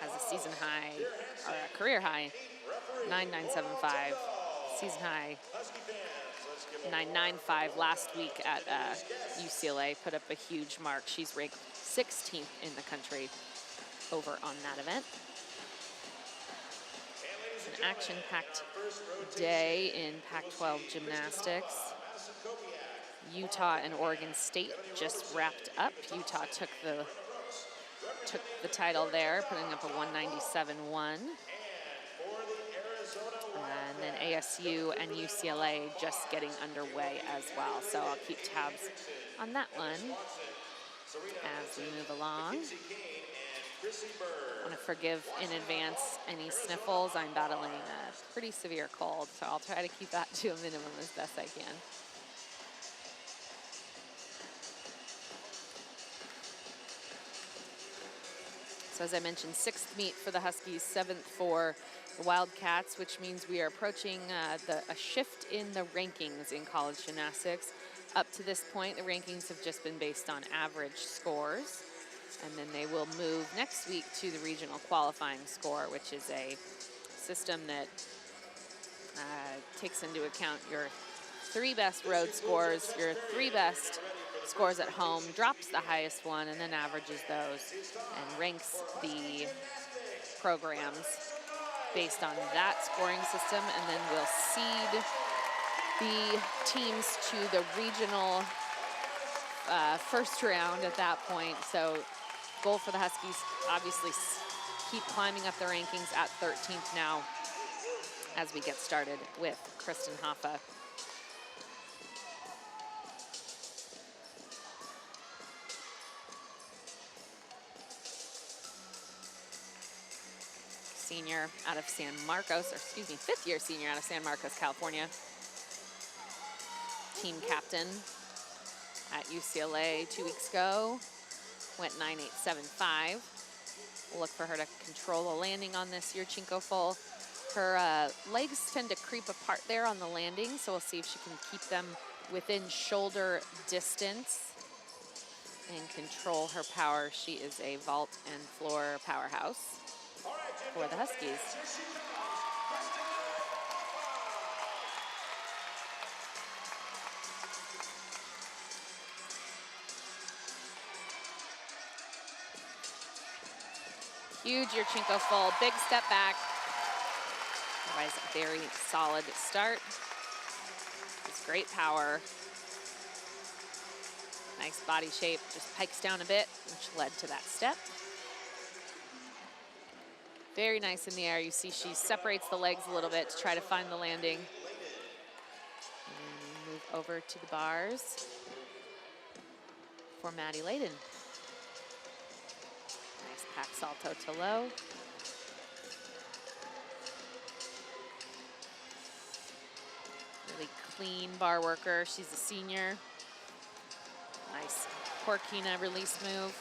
has a season high, or a career high, 9.975. Season high, 9.95 last week at UCLA. Put up a huge mark. She's ranked 16th in the country over on that event. It's an action-packed day in Pac-12 gymnastics. Utah and Oregon State just wrapped up. Utah took the title there, putting up a 197.1. And then ASU and UCLA just getting underway as well. So I'll keep tabs on that one as we move along. I want to forgive in advance any sniffles. I'm battling a pretty severe cold, so I'll try to keep that to a minimum as best I can. So as I mentioned, 6th meet for the Huskies, 7th for the Wildcats, which means we are approaching a shift in the rankings in college gymnastics. Up to this point, the rankings have just been based on average scores. And then they will move next week to the regional qualifying score, which is a system that takes into account your 3 best road scores, your 3 best scores at home, drops the highest one, and then averages those and ranks the programs based on that scoring system, and then we'll seed the teams to the regional first round at that point. So goal for the Huskies, obviously, keep climbing up the rankings at 13th now as we get started with Kristen Hoffa. Senior out of San Marcos, or excuse me, 5th-year senior out of San Marcos, California. Team captain at UCLA 2 weeks ago. Went 9.875. We'll look for her to control a landing on this Yurchenko full. Her legs tend to creep apart there on the landing, so we'll see if she can keep them within shoulder distance and control her power. She is a vault and floor powerhouse for the Huskies. Huge Yurchenko full, big step back. Otherwise, a very solid start. Just great power. Nice body shape, just pikes down a bit, which led to that step. Very nice in the air. You see she separates the legs a little bit to try to find the landing. And move over to the bars for Maddie Layden. Nice pack salto to low. Really clean bar worker. She's a senior. Nice Corkina release move.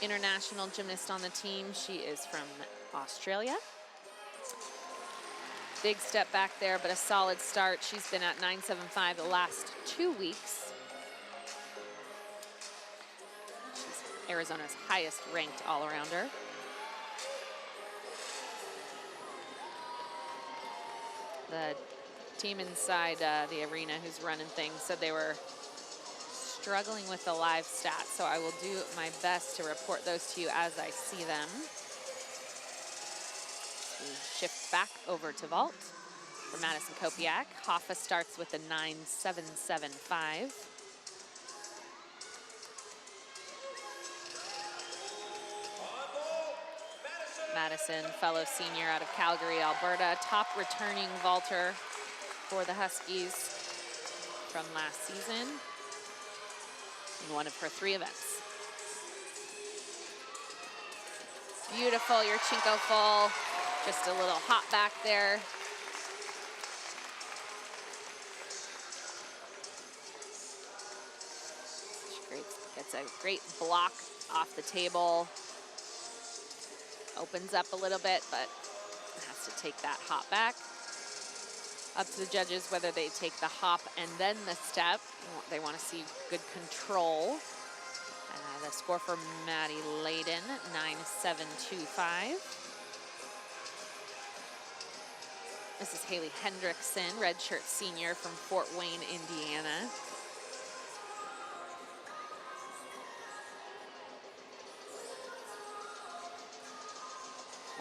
International gymnast on the team. She is from Australia. Big step back there, but a solid start. She's been at 9.75 the last 2 weeks. She's Arizona's highest ranked all-arounder. The team inside the arena who's running things said they were struggling with the live stats, so I will do my best to report those to you as I see them. We shift back over to vault for Madison Kopiak. Hoffa starts with a 9.775. Madison, fellow senior out of Calgary, Alberta, top returning vaulter for the Huskies from last season in one of her 3 events. Beautiful Yurchenko full. Just a little hop back there. Gets a great block off the table. Opens up a little bit, but has to take that hop back. Up to the judges whether they take the hop and then the step. They want to see good control. The score for Maddie Layden, 9.725. This is Haley Hendrickson, redshirt senior from Fort Wayne, Indiana.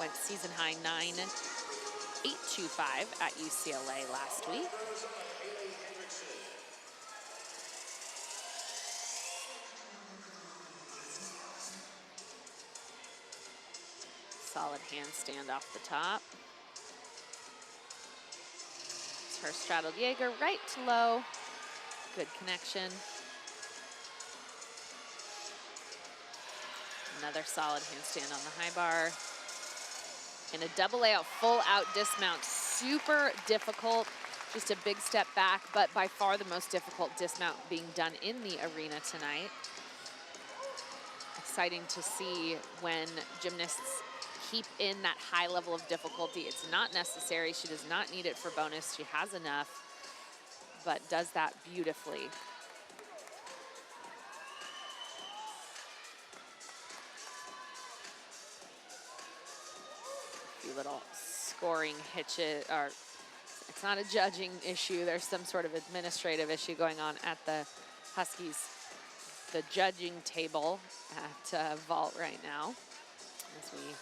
Went season high 9.825 at UCLA last week. Solid handstand off the top. It's her straddled Jaeger right to low. Good connection. Another solid handstand on the high bar. And a double layout, full out dismount. Super difficult. Just a big step back, but by far the most difficult dismount being done in the arena tonight. Exciting to see when gymnasts keep in that high level of difficulty. It's not necessary. She does not need it for bonus. She has enough, but does that beautifully. A few little scoring hitches, or it's not a judging issue. There's some sort of administrative issue going on at the Huskies, the judging table at vault right now. As we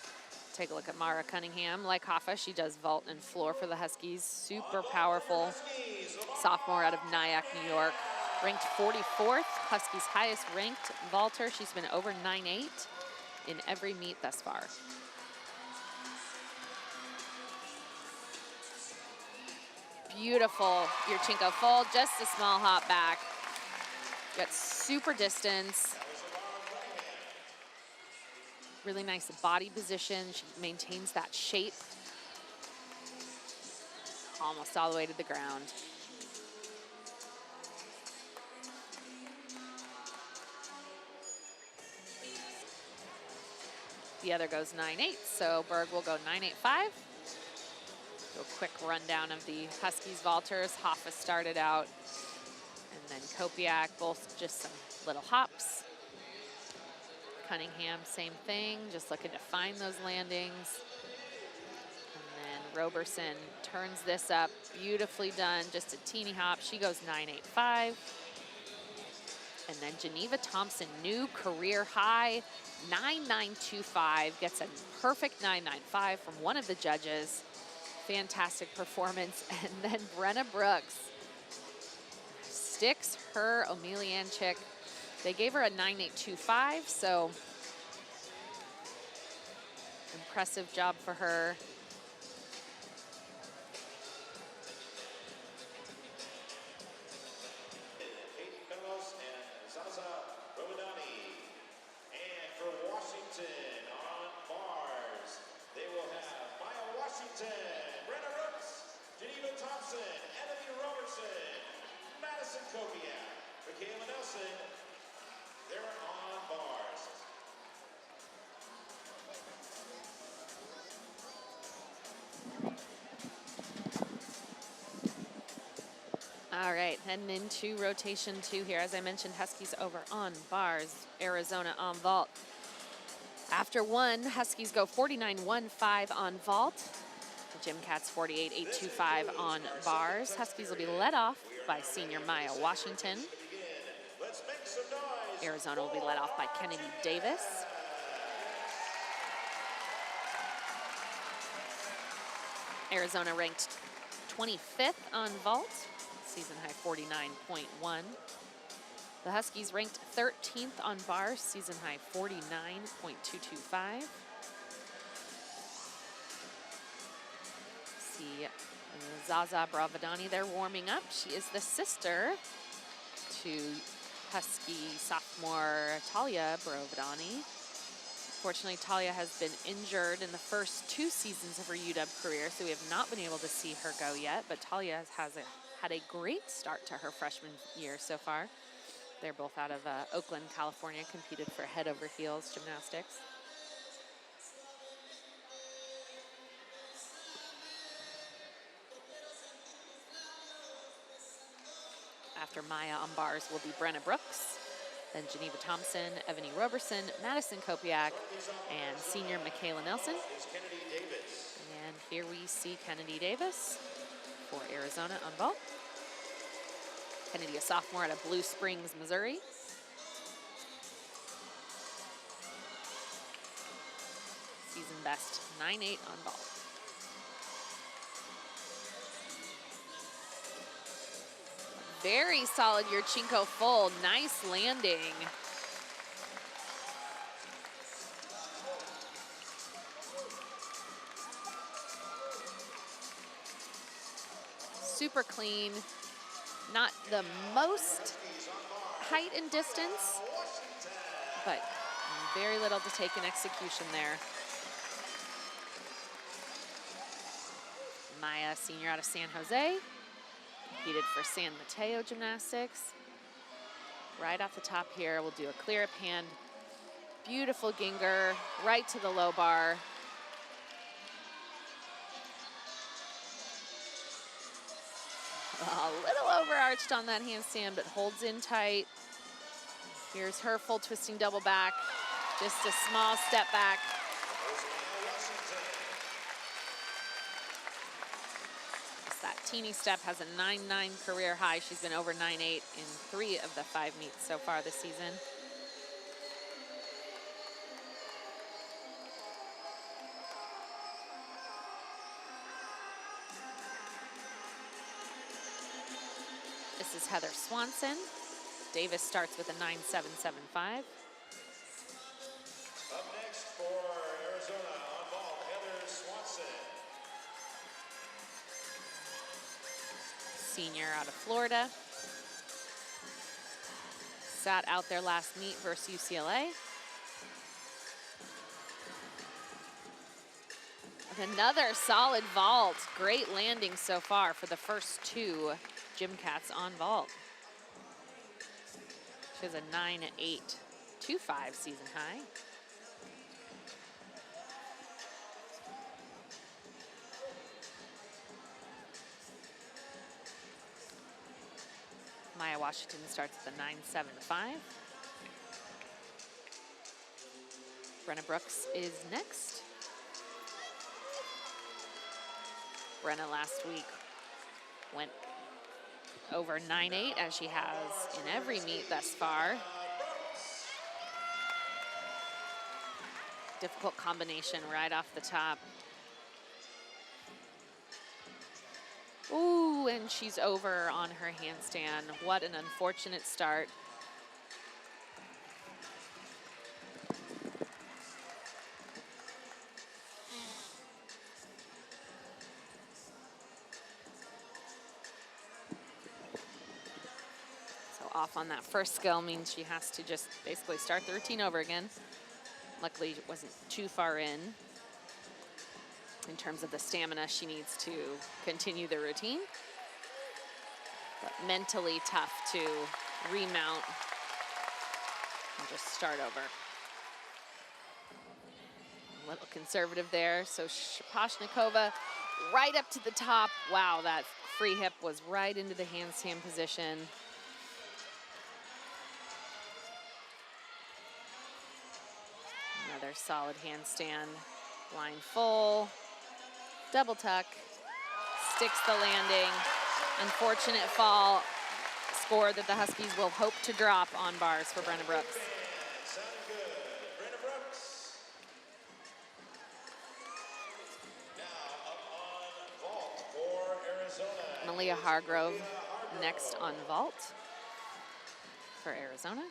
take a look at Mara Cunningham. Like Hoffa, she does vault and floor for the Huskies. Super powerful sophomore out of Nyack, New York. Ranked 44th, Huskies' highest ranked vaulter. She's been over 9.8 in every meet thus far. Beautiful Yurchenko full, just a small hop back. Got super distance. Really nice body position. She maintains that shape. Almost all the way to the ground. The other goes 9.8, so Berg will go 9.85. Do a quick rundown of the Huskies vaulters. Hoffa started out, and then Kopiak, both just some little hops. Cunningham, same thing, just looking to find those landings. And then Roberson turns this up, beautifully done, just a teeny hop. She goes 9.85. And then Geneva Thompson, new career high, 9.925, gets a perfect 9.95 from one of the judges. Fantastic performance. And then Brenna Brooks sticks her Omelianchik. They gave her a 9.825, so impressive job for her. Katie Penrose and Zaza Romadani. And for Washington on bars, they will have Maya Washington, Brenna Brooks, Geneva Thompson, Emily Robertson, Madison Kopiak, Michaela Nelson. They're on bars. All right, heading into rotation 2 here. As I mentioned, Huskies over on bars, Arizona on vault. After one, Huskies go 49.15 on vault. The Gym Cats 48.825 on bars. Huskies will be led off by senior Maya Washington. Arizona will be led off by Kennedy Davis. Arizona ranked 25th on vault, season high 49.1. The Huskies ranked 13th on bars, season high 49.225. See Zaza Bravadani there warming up. She is the sister to Husky sophomore Talia Bravadani. Unfortunately, Talia has been injured in the first 2 seasons of her UW career, so we have not been able to see her go yet, but Talia had a great start to her freshman year so far. They're both out of Oakland, California, competed for head over heels gymnastics. After Maya on bars will be Brenna Brooks. Then Geneva Thompson, Ebony Roberson, Madison Kopiak, and senior Michaela Nelson. Is Kennedy Davis. And here we see Kennedy Davis for Arizona on vault. Kennedy, a sophomore out of Blue Springs, Missouri. Season best 9.8 on vault. Very solid Yurchenko full. Nice landing. Super clean. Not the most height and distance, but very little to take in execution there. Maya, senior out of San Jose, competed for San Mateo Gymnastics. Right off the top here, we'll do a clear up hand. Beautiful Ginger, right to the low bar. A little overarched on that handstand, but holds in tight. Here's her full twisting double back. Just a small step back. Just that teeny step has a 9.9 career high. She's been over 9.8 in 3 of the 5 meets so far this season. This is Heather Swanson. Davis starts with a 9.775. Up next for Arizona on vault, Heather Swanson. Senior out of Florida. Sat out their last meet versus UCLA. And another solid vault. Great landing so far for the first 2 Gymcats on vault. She has a 9.825 season high. Maya Washington starts with a 9.75. Brenna Brooks is next. Brenna last week went over 9.8 as she has in every meet thus far. Difficult combination right off the top. Ooh, and she's over on her handstand. What an unfortunate start. Off on that first skill means she has to just basically start the routine over again. Luckily, it wasn't too far in terms of the stamina she needs to continue the routine. But mentally tough to remount and just start over. A little conservative there. So Shaposhnikova right up to the top. Wow, that free hip was right into the handstand position. Another solid handstand, line full, double tuck, sticks the landing. Unfortunate fall, score that the Huskies will hope to drop on bars for Brenna Brooks. Sounded good. Brenna Brooks. Now up on vault for Arizona. Malia Hargrove next on vault for Arizona.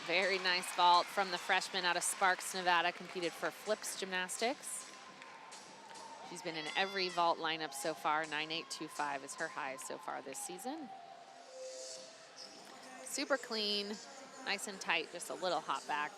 Very nice vault from the freshman out of Sparks, Nevada, competed for Flips Gymnastics. She's been in every vault lineup so far. 9.825 is her high so far this season. Super clean, nice and tight, just a little hop back.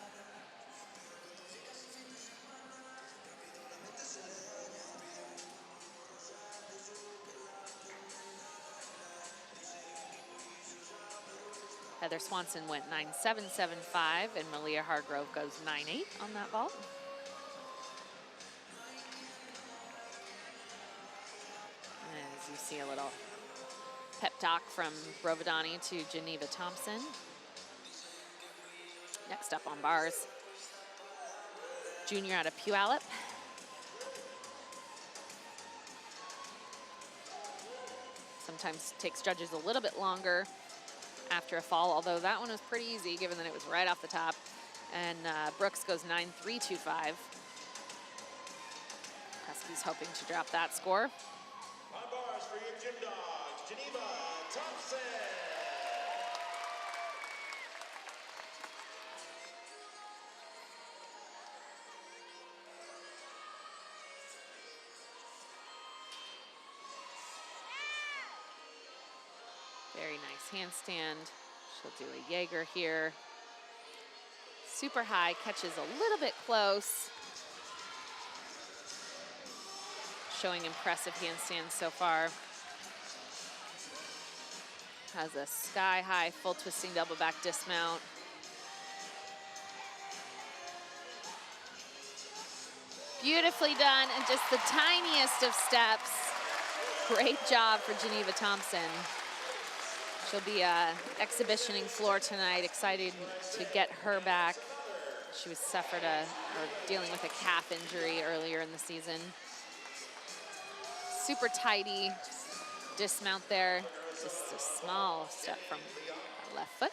Heather Swanson went 9.775, and Malia Hargrove goes 9.8 on that vault. Pep talk from Brovodani to Geneva Thompson. Next up on bars, junior out of Puyallup. Sometimes takes judges a little bit longer after a fall, although that one was pretty easy given that it was right off the top. And Brooks goes 9.325. Huskies hoping to drop that score. On bars for your gym dogs, Geneva Thompson. Very nice handstand. She'll do a Jaeger here. Super high, catches a little bit close. Showing impressive handstands so far. Has a sky-high full twisting double back dismount. Beautifully done, and just the tiniest of steps. Great job for Geneva Thompson. She'll be exhibitioning floor tonight. Excited to get her back. She was dealing with a calf injury earlier in the season. Super tidy dismount there. Just a small step from left foot.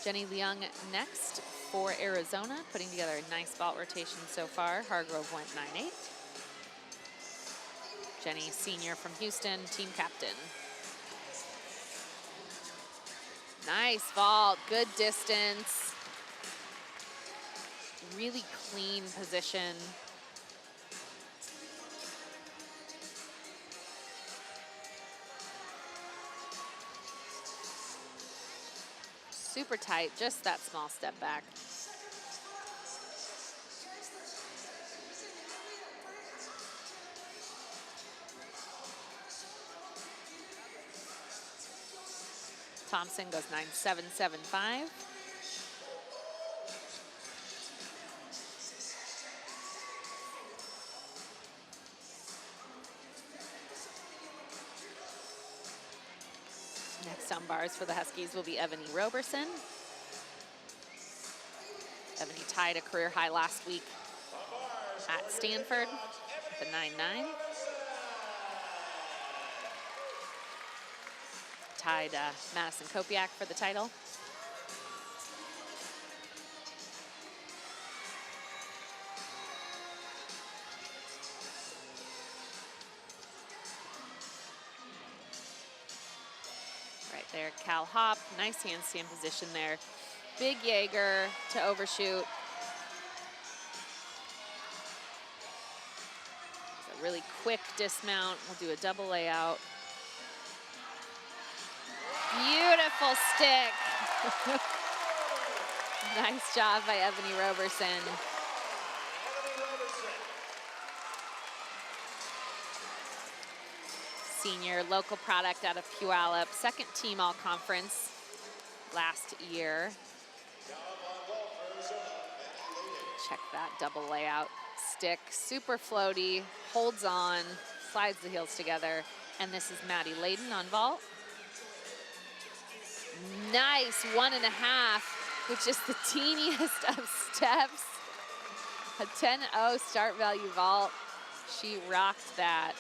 Jenny Leung next for Arizona, putting together a nice vault rotation so far. Hargrove went 9.8. Jenny, senior from Houston, team captain. Nice vault, good distance. Really clean position. Super tight, just that small step back. Thompson goes 9.775. Next on bars for the Huskies will be Evany Roberson. Evany tied a career high last week at Stanford with a 9.9. Tied Madison Kopiak for the title. Right there, Cal Hop, nice handstand position there. Big Jaeger to overshoot. It's a really quick dismount. We'll do a double layout. Beautiful stick. Nice job by Evany Roberson. Senior, local product out of Puyallup, second team all-conference last year. Check that double layout. Stick, super floaty, holds on, slides the heels together. And this is Maddie Layden on vault. Nice 1.5 with just the teeniest of steps. A 10.0 start value vault. She rocked that.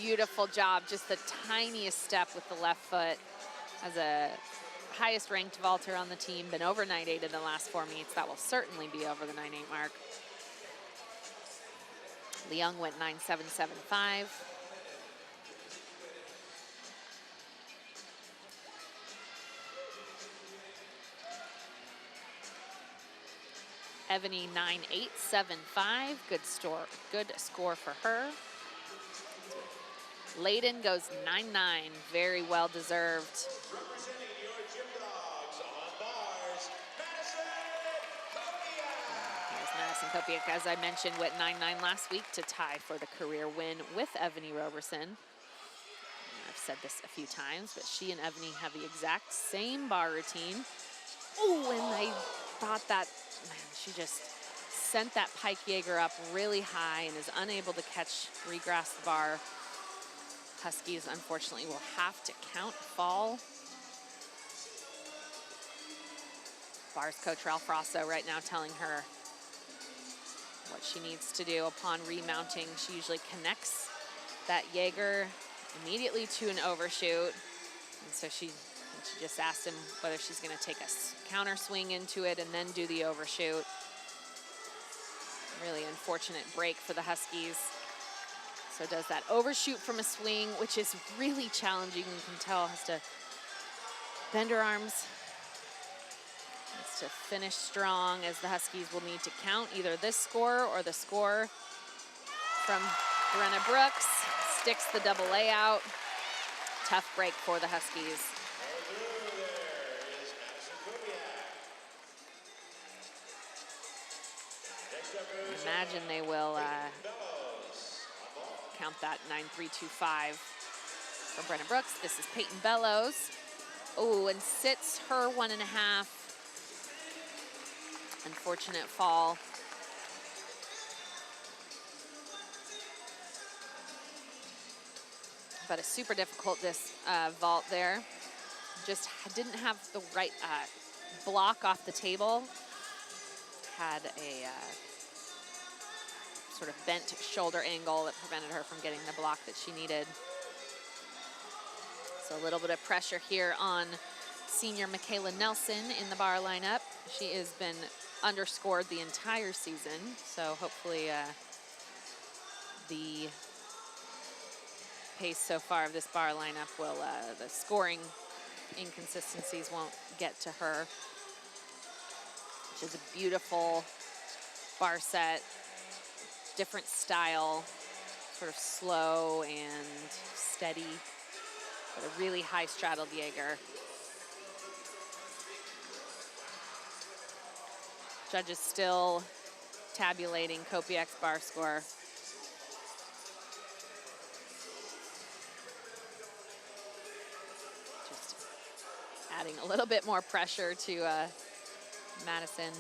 Beautiful job, just the tiniest step with the left foot. As a highest ranked vaulter on the team, been over 9.8 in the last 4 meets. That will certainly be over the 9.8 mark. Leung went 9.775. Evany 9.875, good score for her. Layden goes 9.9, very well deserved. Representing your gym dogs on bars, Madison Kopiak. Here's Madison Kopiak, as I mentioned, went 9.9 last week to tie for the career win with Evany Roberson. I've said this a few times, but she and Evany have the exact same bar routine. Oh, and I thought that, man, she just sent that pike Jaeger up really high and is unable to catch regrasp the bar. Huskies, unfortunately, will have to count fall. Bars coach Ralph Rosso right now telling her what she needs to do upon remounting. She usually connects that Jaeger immediately to an overshoot. And so she just asked him whether she's going to take a counter swing into it and then do the overshoot. Really unfortunate break for the Huskies. So does that overshoot from a swing, which is really challenging. You can tell, has to bend her arms. Needs to finish strong, as the Huskies will need to count either this score or the score from Brenna Brooks. Sticks the double layout. Tough break for the Huskies. Imagine they will count that 9.325 from Brenna Brooks. This is Peyton Bellows. Oh, and sits her 1.5. Unfortunate fall. But a super difficult vault there. Just didn't have the right block off the table. Had a sort of bent shoulder angle that prevented her from getting the block that she needed. So a little bit of pressure here on senior Michaela Nelson in the bar lineup. She has been underscored the entire season, so hopefully the pace so far of this bar lineup will, the scoring inconsistencies won't get to her. Which is a beautiful bar set, different style, sort of slow and steady, but a really high straddled Jaeger. Judges still tabulating Kopiak's bar score. Just adding a little bit more pressure to Madison,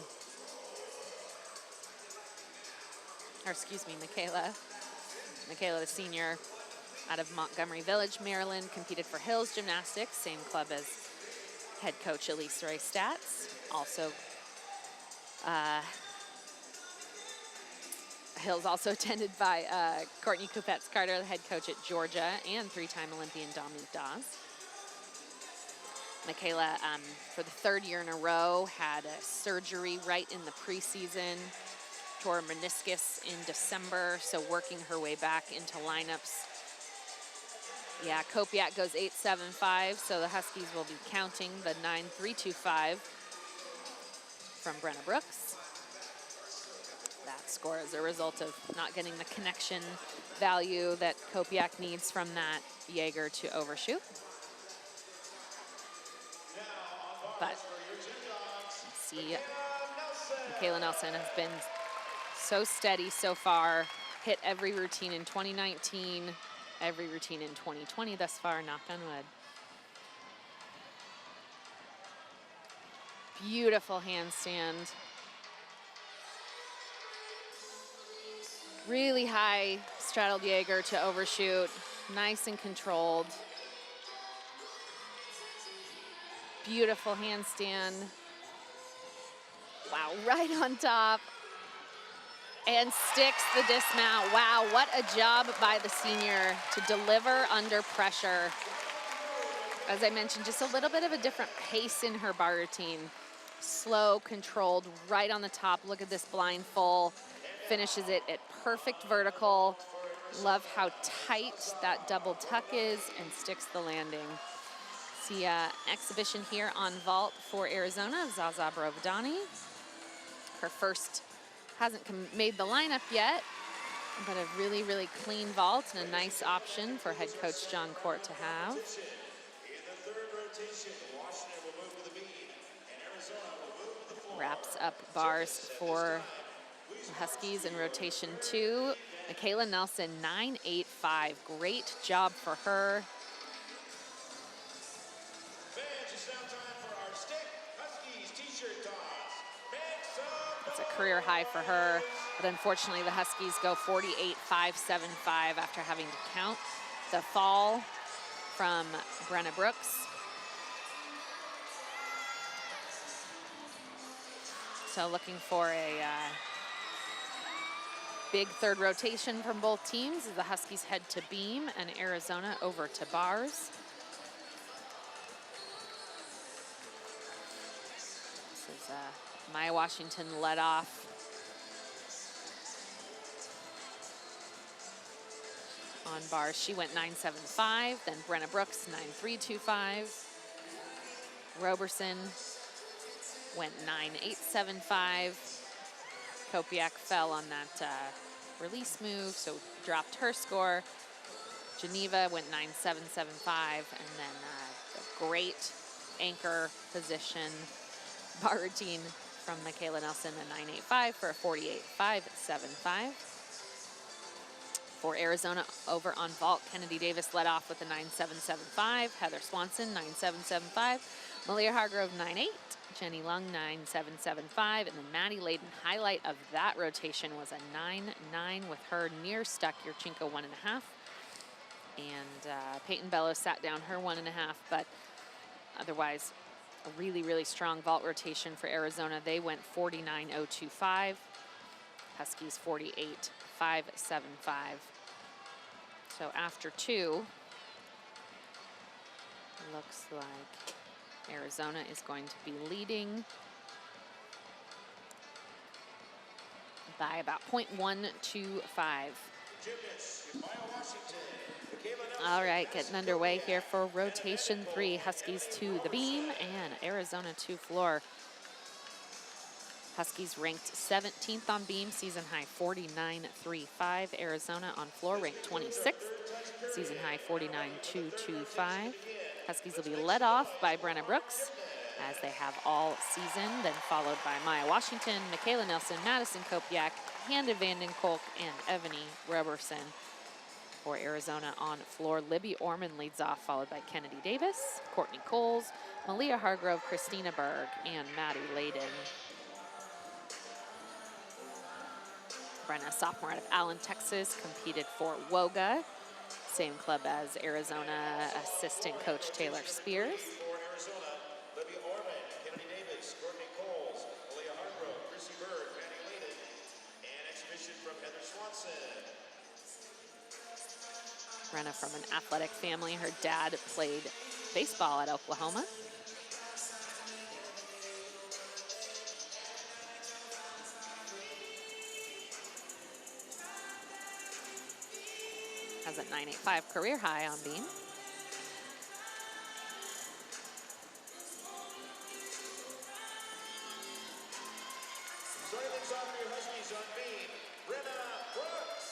or excuse me, Michaela. Michaela, the senior out of Montgomery Village, Maryland, competed for Hills Gymnastics, same club as head coach Elise Ray Stats. Also, Hills also attended by Courtney Kupets-Carter, the head coach at Georgia, and three-time Olympian Dominique Dawes. Michaela, for the third year in a row, had a surgery right in the preseason, tore a meniscus in December, so working her way back into lineups. Yeah, Kopiak goes 8.75, so the Huskies will be counting the 9.325 from Brenna Brooks. That score is a result of not getting the connection value that Kopiak needs from that Jaeger to overshoot. But see, Michaela Nelson has been so steady so far, hit every routine in 2019, every routine in 2020 thus far, knock on wood. Beautiful handstand. Really high straddled Jaeger to overshoot, nice and controlled. Beautiful handstand. Wow, right on top. And sticks the dismount. Wow, what a job by the senior to deliver under pressure. As I mentioned, just a little bit of a different pace in her bar routine. Slow, controlled, right on the top. Look at this blind full. Finishes it at perfect vertical. Love how tight that double tuck is and sticks the landing. See exhibition here on vault for Arizona, Zaza Brovodani. Her first, hasn't made the lineup yet, but a really, really clean vault and a nice option for head coach John Court to have. Wraps up bars for the Huskies in rotation 2. Michaela Nelson, 9.85. Great job for her. It's a career high for her, but unfortunately the Huskies go 48-5-7-5 after having to count the fall from Brenna Brooks. So looking for a big third rotation from both teams as the Huskies head to beam and Arizona over to bars. This is Maya Washington led off. On bars, she went 9.75, then Brenna Brooks 9.325. Roberson went 9.875. Kopiak fell on that release move, so dropped her score. Geneva went 9.775, and then the great anchor position bar routine from Michaela Nelson, a 9.85 for a 48.5-7-5. For Arizona over on vault, Kennedy Davis led off with a 9.775. Heather Swanson, 9.775. Malia Hargrove, 9.8. Jenny Lung, 9.775. And then Maddie Layden, highlight of that rotation was a 9.9 with her near stuck Yurchenko 1.5. And Peyton Bellows sat down her 1.5, but otherwise a really, really strong vault rotation for Arizona. They went 49.025. Huskies 48.5-7-5. So after two, looks like Arizona is going to be leading by about 0.125. All right, getting underway here for rotation 3. Huskies to the beam and Arizona to floor. Huskies ranked 17th on beam, season high 49.35. Arizona on floor ranked 26th, season high 49.225. Huskies will be led off by Brenna Brooks, as they have all season, then followed by Maya Washington, Michaela Nelson, Madison Kopiak, Hannah Vanden Kolk, and Evany Roberson. For Arizona on floor, Libby Orman leads off, followed by Kennedy Davis, Courtney Coles, Malia Hargrove, Christina Berg, and Maddie Layden. Brenna, sophomore out of Allen, Texas, competed for WOGA, same club as Arizona assistant coach Taylor Spears. For Arizona, Libby Orman, Kennedy Davis, Courtney Coles, Malia Hargrove, Chrissy Berg, Maddie Layden, and exhibition from Heather Swanson. Brenna from an athletic family. Her dad played baseball at Oklahoma. Has a 9.85 career high on beam. Starting things off for your Huskies on beam, Brenna Brooks.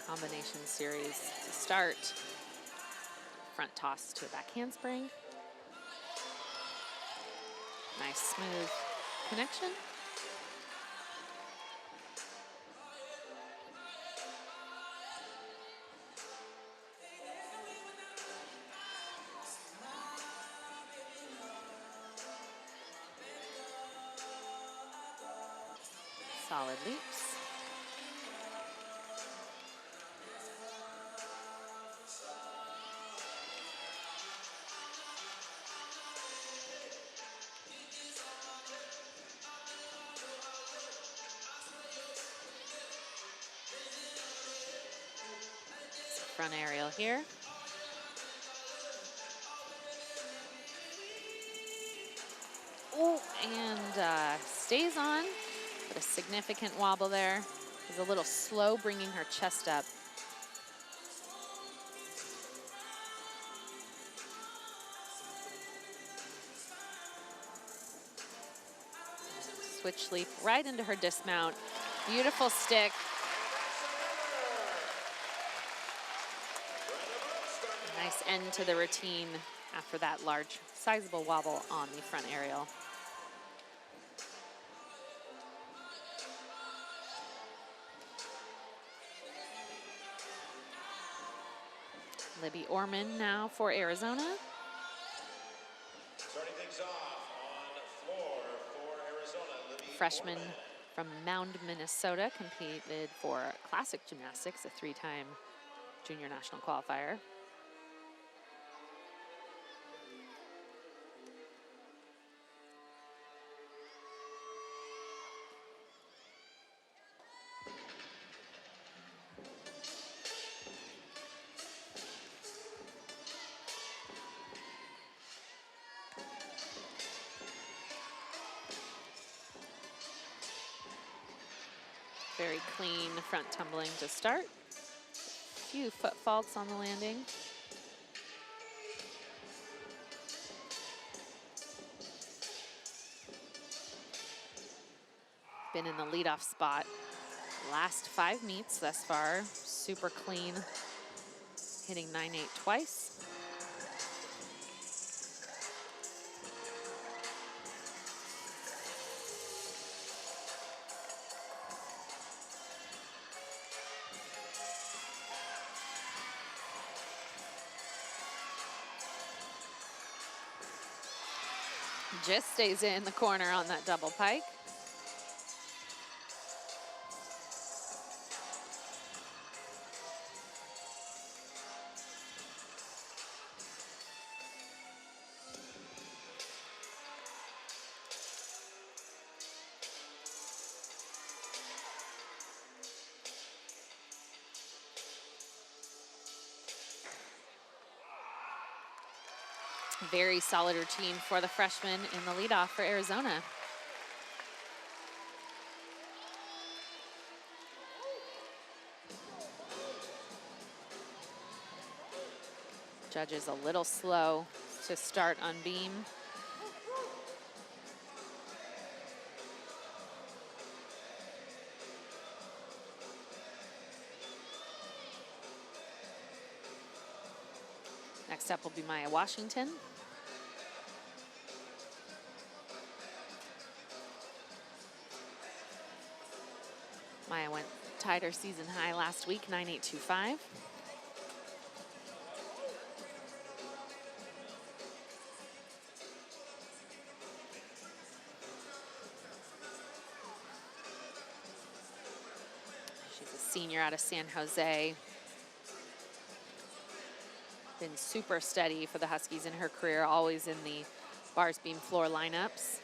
Combination series to start. Front toss to a back handspring. Nice smooth connection. Solid leaps. Front aerial here. Oh, and stays on, but a significant wobble there. Is a little slow bringing her chest up. Switch leap right into her dismount. Beautiful stick. Nice end to the routine after that large, sizable wobble on the front aerial. Libby Orman now for Arizona. Starting things off on the floor for Arizona, Libby Freshman Orman. from Mound, Minnesota, competed for classic gymnastics, a 3-time junior national qualifier. Very clean front tumbling to start. Few foot faults on the landing. Been in the leadoff spot last 5 meets thus far. Super clean, hitting 9.8 twice. Just stays in the corner on that double pike. Very solid routine for the freshman in the leadoff for Arizona. Judges a little slow to start on beam. Next up will be Maya Washington. Maya tied her season high last week, 9.825. She's a senior out of San Jose. Been super steady for the Huskies in her career, always in the bars, beam, floor lineups.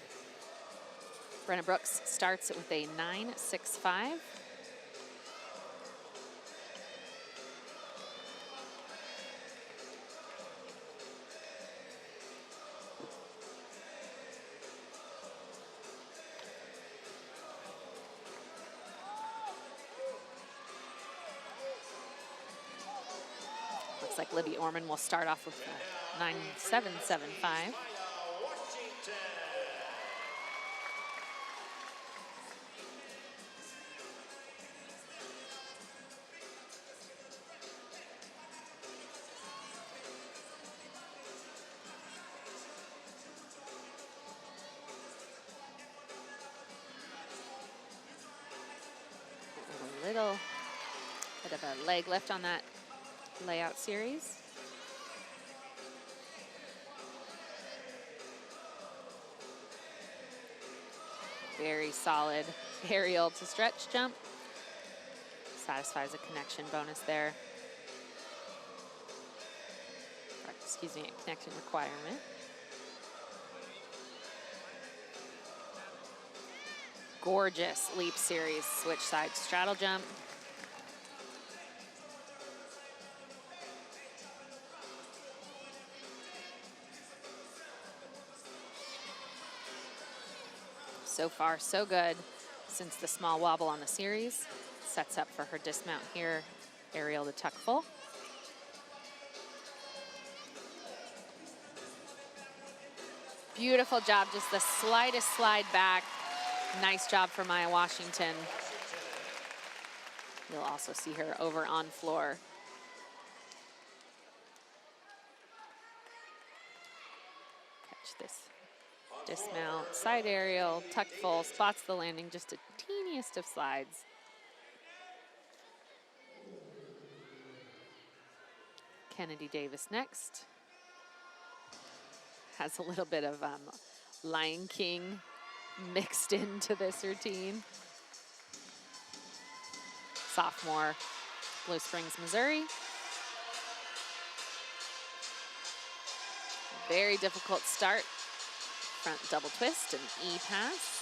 Brenna Brooks starts with a 9.65. Looks like Libby Orman will start off with a 9.775. A little bit of a leg lift on that layout series. Very solid aerial to stretch jump. Satisfies a connection bonus there. Or, excuse me, a connection requirement. Gorgeous leap series, switch side straddle jump. So far, so good since the small wobble on the series. Sets up for her dismount here, aerial to tuck full. Beautiful job, just the slightest slide back. Nice job for Maya Washington. You'll also see her over on floor. Catch this dismount, side aerial, tuck full, spots the landing, just a teeniest of slides. Kennedy Davis next. Has a little bit of Lion King mixed into this routine. Sophomore, Blue Springs, Missouri. Very difficult start. Front double twist and E-pass.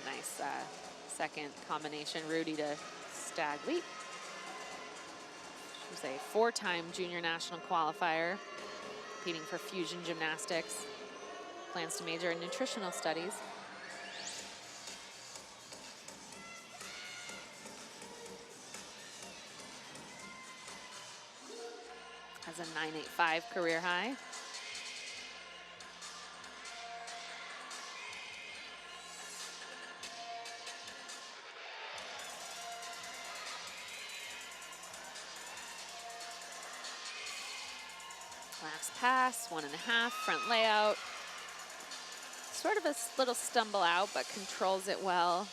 Nice second combination, Rudy to stag leap. She's a 4-time junior national qualifier, competing for fusion gymnastics. Plans to major in nutritional studies. Has a 9.85 career high. Last pass, 1.5, front layout. Sort of a little stumble out, but controls it well.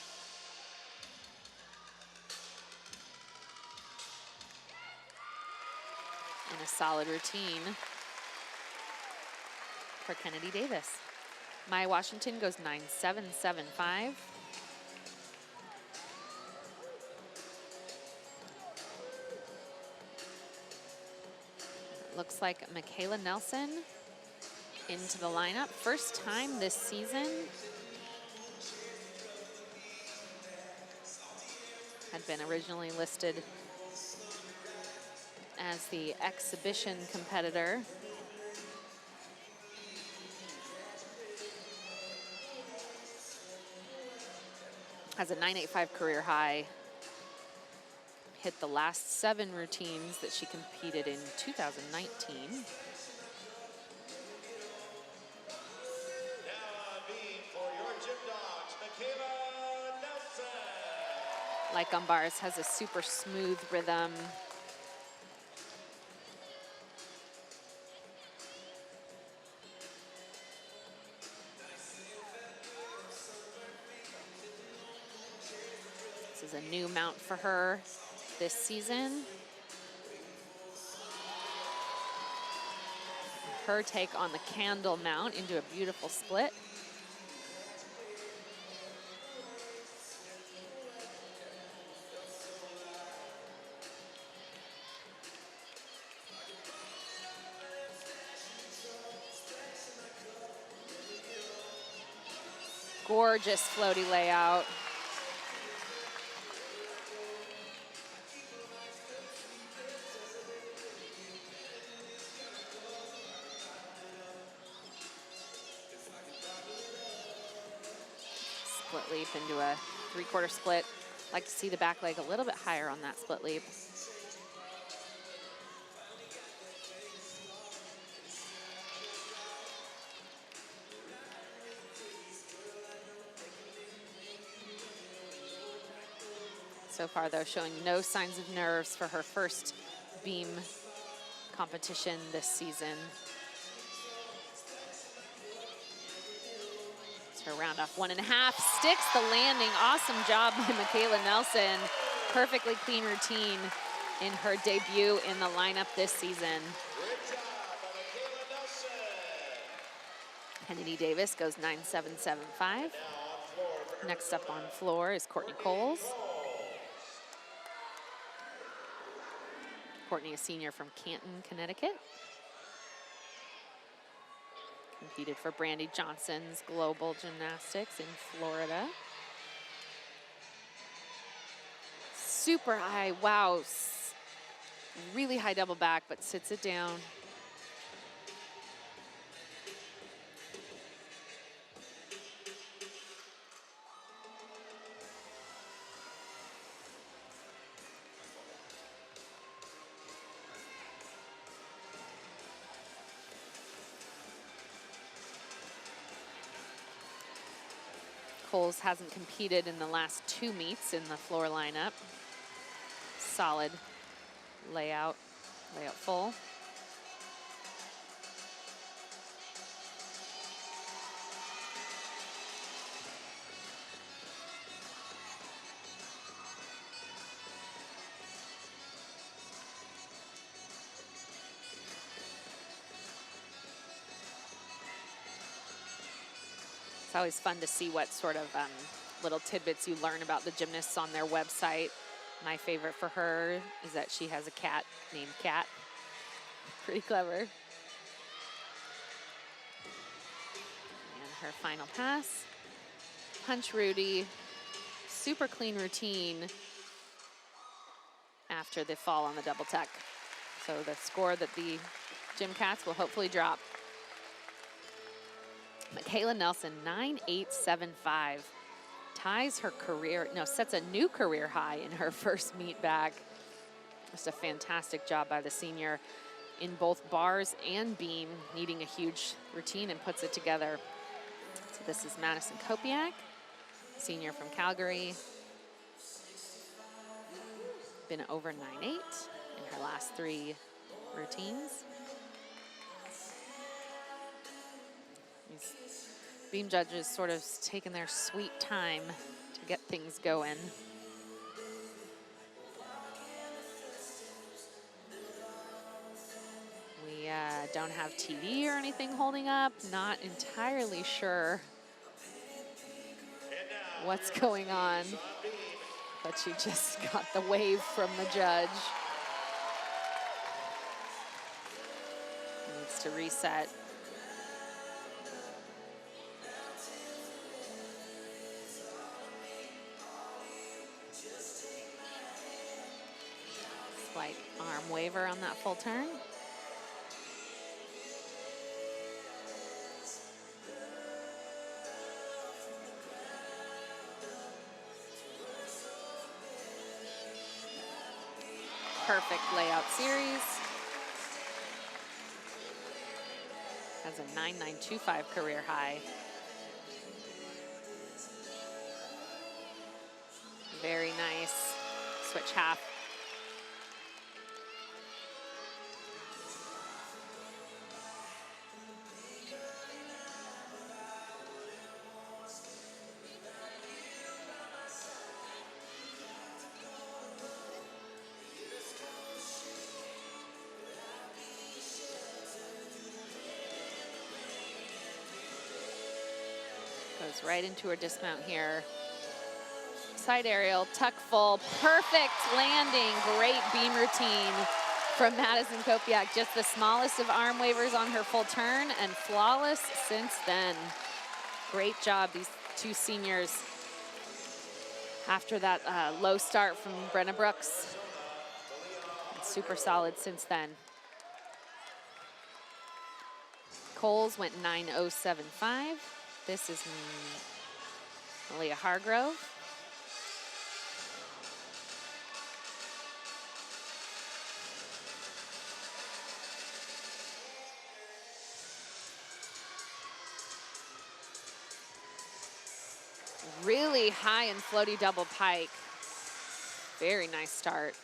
And a solid routine for Kennedy Davis. Maya Washington goes 9.775. Looks like Michaela Nelson into the lineup. First time this season. Had been originally listed as the exhibition competitor. Has a 9.85 career high. Hit the last 7 routines that she competed in 2019. Now being for your gym dogs, Michaela Nelson. Like Umbars, has a super smooth rhythm. This is a new mount for her this season. Her take on the candle mount into a beautiful split. Gorgeous floaty layout. Split leap into a 3/4 split. Like to see the back leg a little bit higher on that split leap. So far, though, showing no signs of nerves for her first beam competition this season. It's her round off 1.5, sticks the landing. Awesome job by Michaela Nelson. Perfectly clean routine in her debut in the lineup this season. Great job by Michaela Nelson. Kennedy Davis goes 9.775. Next up on floor is Courtney Coles. Courtney, a senior from Canton, Connecticut. Competed for Brandy Johnson's Global Gymnastics in Florida. Super high, wow. Really high double back, but sits it down. Coles hasn't competed in the last 2 meets in the floor lineup. Solid layout full. always fun to see what sort of little tidbits you learn about the gymnasts on their website. My favorite for her is that she has a cat named Cat. Pretty clever. And her final pass. Punch Rudy. Super clean routine after the fall on the double tuck. So the score that the Gym Cats will hopefully drop. Michaela Nelson, 9.875. Ties her career, no, sets a new career high in her first meet back. Just a fantastic job by the senior in both bars and beam, needing a huge routine, and puts it together. So this is Madison Kopiak, senior from Calgary. Been over 9.8 in her last 3 routines. These beam judges sort of taking their sweet time to get things going. We don't have TV or anything holding up. Not entirely sure what's going on, but she just got the wave from the judge. Needs to reset. Slight arm waver on that full turn. Perfect layout series. Has a 9.925 career high. Very nice. Switch half. Goes right into her dismount here. Side aerial, tuck full, perfect landing, great beam routine from Madison Kopiak. Just the smallest of arm wavers on her full turn and flawless since then. Great job, these 2 seniors. After that low start from Brenna Brooks, super solid since then. Coles went 9.075. This is Malia Hargrove. Really high and floaty double pike. Very nice start.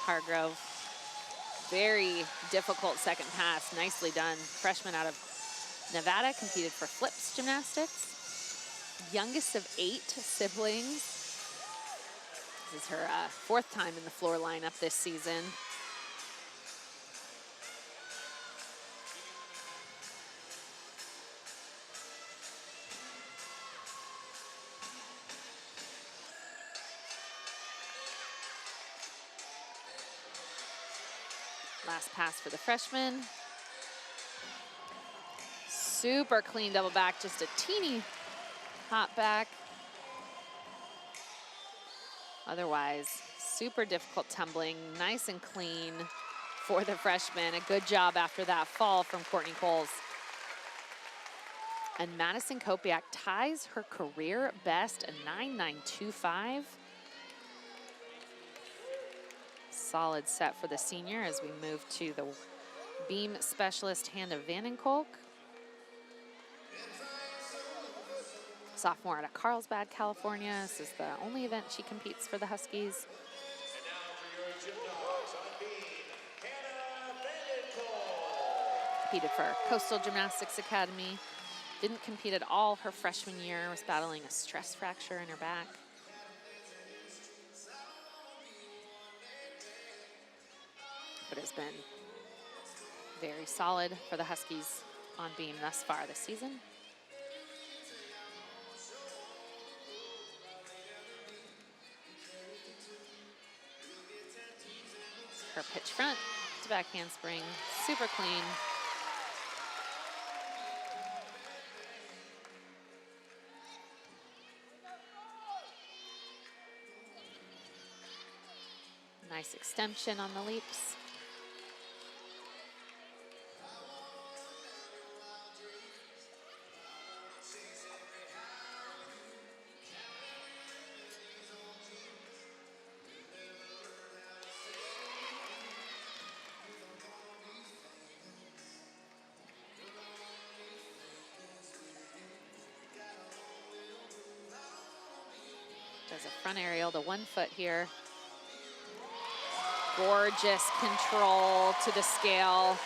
Hargrove, very difficult second pass, nicely done. Freshman out of Nevada, competed for flips gymnastics. Youngest of 8 siblings. This is her 4th time in the floor lineup this season. Last pass for the freshman. Super clean double back, just a teeny hop back. Otherwise, super difficult tumbling, nice and clean for the freshman. A good job after that fall from Courtney Coles. And Madison Kopiak ties her career best, a 9.925. Solid set for the senior as we move to the beam specialist, Hannah Vandenkolk. Sophomore out of Carlsbad, California. This is the only event she competes for the Huskies. And now for your gym dogs on beam, Hannah Vandenkolk. competed for Coastal Gymnastics Academy. Didn't compete at all her freshman year, was battling a stress fracture in her back. But has been very solid for the Huskies on beam thus far this season. Her pitch front to back handspring, super clean. Nice extension on the leaps. Does a front aerial to 1 foot here. Gorgeous control to the scale.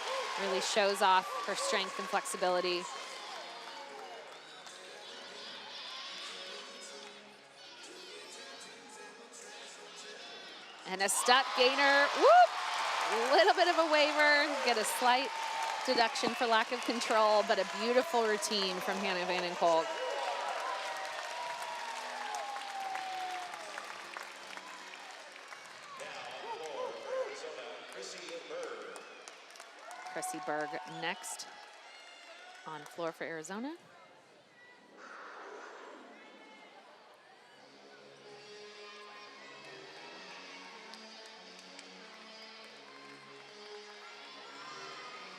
Really shows off her strength and flexibility. And a stuck gainer. Whoop! Little bit of a waiver. Get a slight deduction for lack of control, but a beautiful routine from Hannah Vanden Kolk. Chrissy Berg next on floor for Arizona.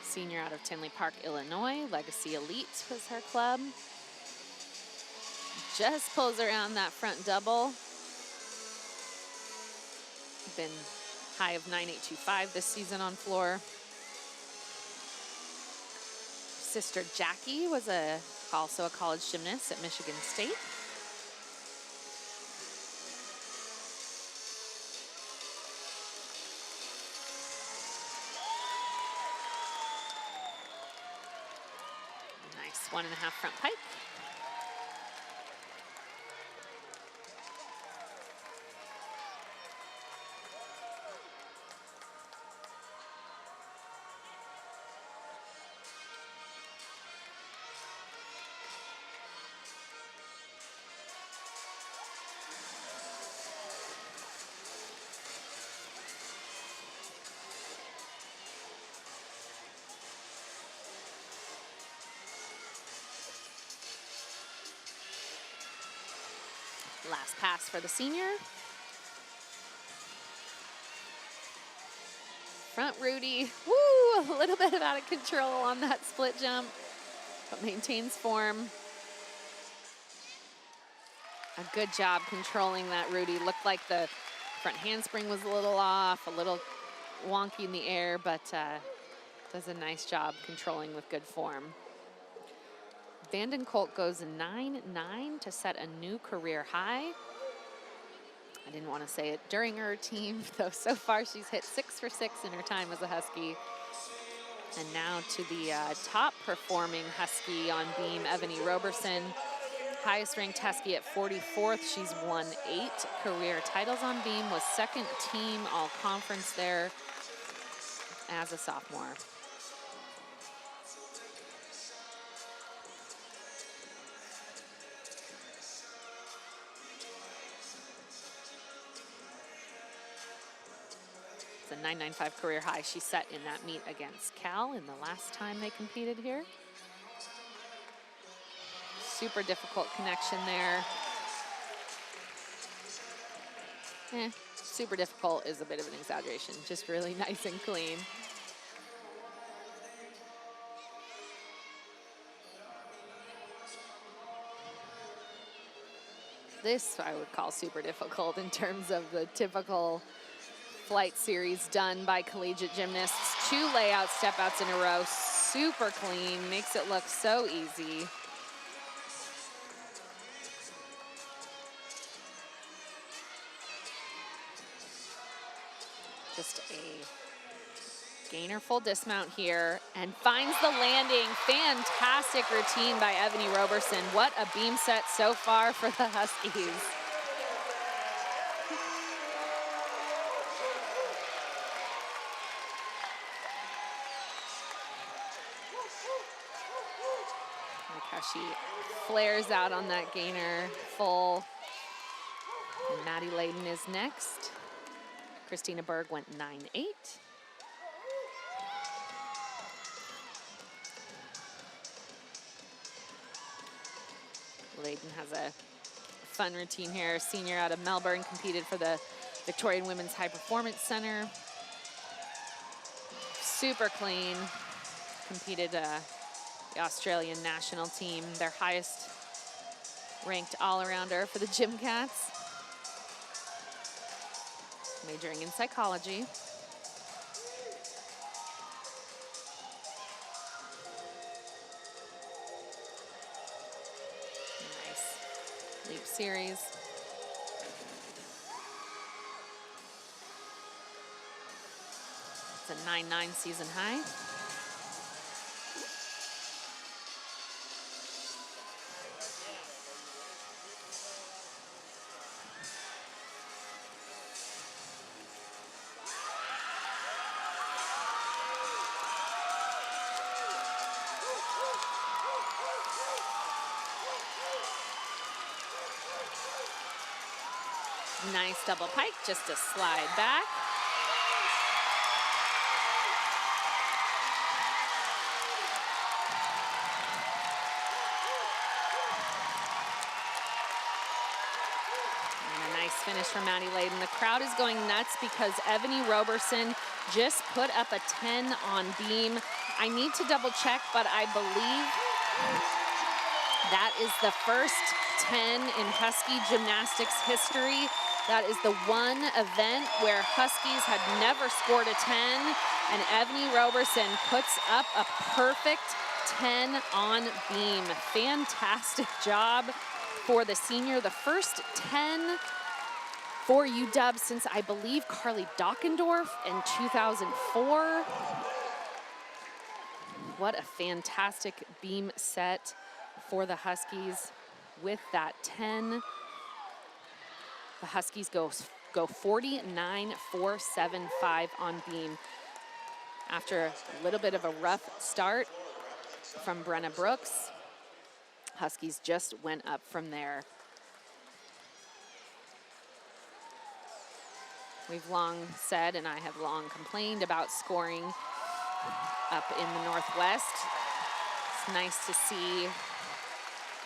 Senior out of Tinley Park, Illinois. Legacy Elite was her club. Just pulls around that front double. Been high of 9.825 this season on floor. Sister Jackie was also a college gymnast at Michigan State. Nice 1.5 front pike. Last pass for the senior. Front Rudy, woo, a little bit out of control on that split jump, but maintains form. A good job controlling that Rudy. Looked like the front handspring was a little off, a little wonky in the air, but does a nice job controlling with good form. Vanden Kolk goes 9-9 to set a new career high. I didn't want to say it during her team, though so far she's hit 6 for 6 in her time as a Husky. And now to the top performing Husky on beam, Ebony Roberson. Highest ranked Husky at 44th. She's won 8 career titles on beam, was second team all conference there as a sophomore. It's a 9.95 career high she set in that meet against Cal in the last time they competed here. Super difficult connection there. Super difficult is a bit of an exaggeration, just really nice and clean. This I would call super difficult in terms of the typical flight series done by collegiate gymnasts. 2 layout step outs in a row, super clean, makes it look so easy. Just a Gainer full dismount here and finds the landing. Fantastic routine by Evany Roberson. What a beam set so far for the Huskies. Look how she flares out on that gainer full. And Maddie Layden is next. Christina Berg went 9.8. Layden has a fun routine here. Senior out of Melbourne, competed for the Victorian Women's High Performance Center. Super clean. Competed the Australian national team, their highest ranked all-arounder for the Gym Cats. Majoring in psychology. Nice leap series. It's a 9.9 season high. Nice double pike, just to slide back. And a nice finish from Maddie Layden. The crowd is going nuts because Evany Roberson just put up a 10 on beam. I need to double check, but I believe that is the first 10 in Husky gymnastics history. That is the one event where Huskies had never scored a 10, and Evany Roberson puts up a perfect 10 on beam. Fantastic job for the senior. The first 10 for UW since, I believe, Carly Dockendorf in 2004. What a fantastic beam set for the Huskies with that 10. The Huskies go 49.475 on beam. After a little bit of a rough start from Brenna Brooks, Huskies just went up from there. We've long said, and I have long complained about scoring up in the Northwest. It's nice to see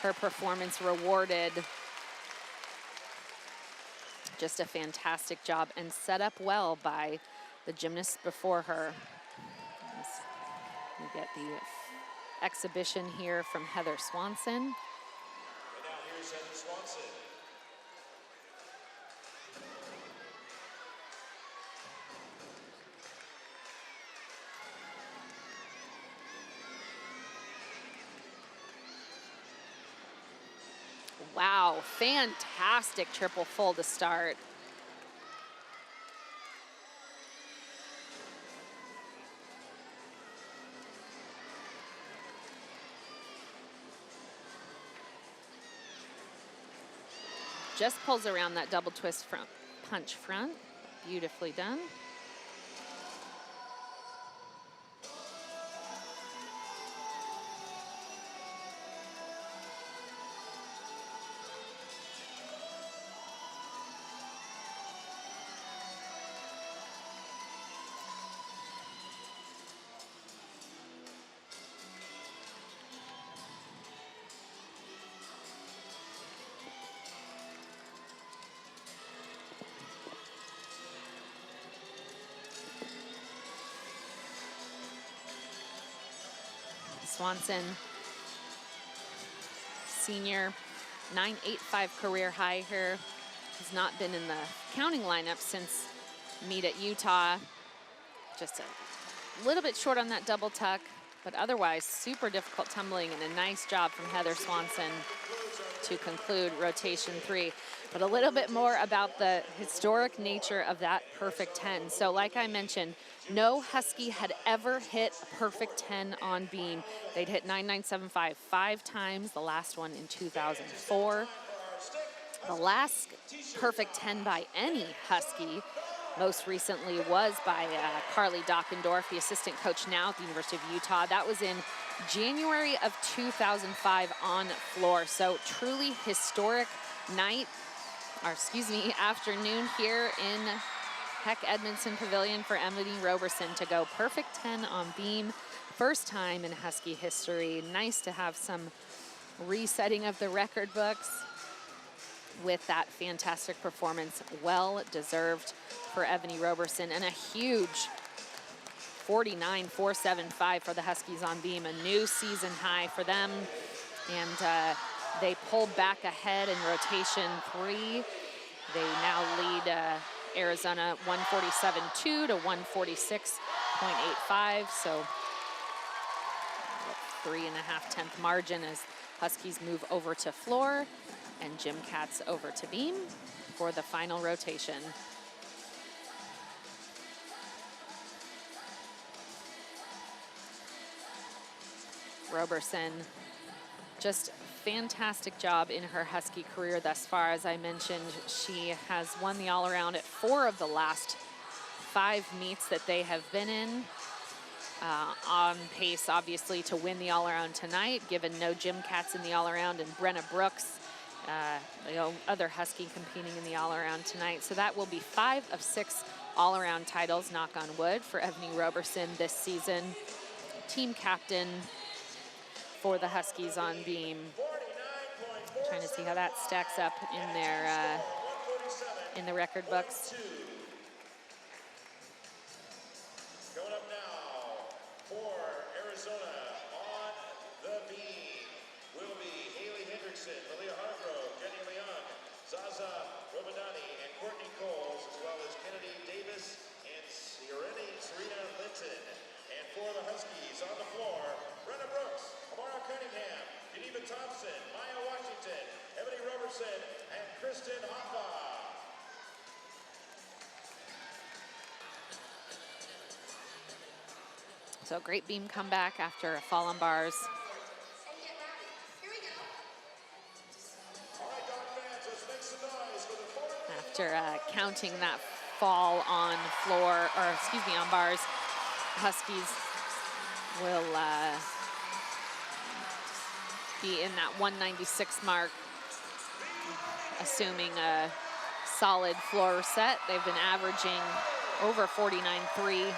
her performance rewarded. Just a fantastic job and set up well by the gymnasts before her. As we get the exhibition here from Heather Swanson. And now here's Heather Swanson. Wow, fantastic triple full to start. Just pulls around that double twist front punch front. Beautifully done. Swanson, senior, 9.85 career high here. Has not been in the counting lineup since meet at Utah. Just a little bit short on that double tuck, but otherwise super difficult tumbling, and a nice job from Heather Swanson. to conclude rotation 3. But a little bit more about the historic nature of that perfect 10. So like I mentioned, no Husky had ever hit a perfect 10 on beam. They'd hit 9975 5 times, the last one in 2004. The last perfect 10 by any Husky most recently was by Carly Dockendorf, the assistant coach now at the University of Utah. That was in January of 2005 on floor. So truly historic night, or excuse me, afternoon here in Heck Edmondson Pavilion for Emily Roberson to go perfect 10 on beam. First time in Husky history. Nice to have some resetting of the record books with that fantastic performance. Well deserved for Ebony Roberson, and a huge 49.475 for the Huskies on beam, a new season high for them. And they pulled back ahead in rotation 3. They now lead Arizona 147.2 to 146.85. So 3.5 margin as Huskies move over to floor and Jim Katz over to beam for the final rotation. Roberson, just fantastic job in her Husky career thus far. As I mentioned, she has won the all-around at 4 of the last 5 meets that they have been in. On pace, obviously, to win the all-around tonight, given no Jim Katz in the all-around and Brenna Brooks, the other Husky competing in the all-around tonight. So that will be 5 of 6 all-around titles, knock on wood, for Ebony Roberson this season. Team captain for the Huskies on beam. Trying to see how that stacks up in their in the record books. Going up now for Arizona on the beam will be Haley Hendrickson, Malia Hargrove, Jenny Leung, Zaza Robadani, and Courtney Coles, as well as Kennedy Davis and Serena Linton. And for the Huskies on the floor, Brenna Brooks, Amara Cunningham, Geneva Thompson, Maya Washington, Ebony Roberson, and Kristen Hoffa. So great beam comeback after a fall on bars. After counting that fall on floor, or excuse me, on bars, Huskies will be in that 196 mark, assuming a solid floor set. They've been averaging over 49.3,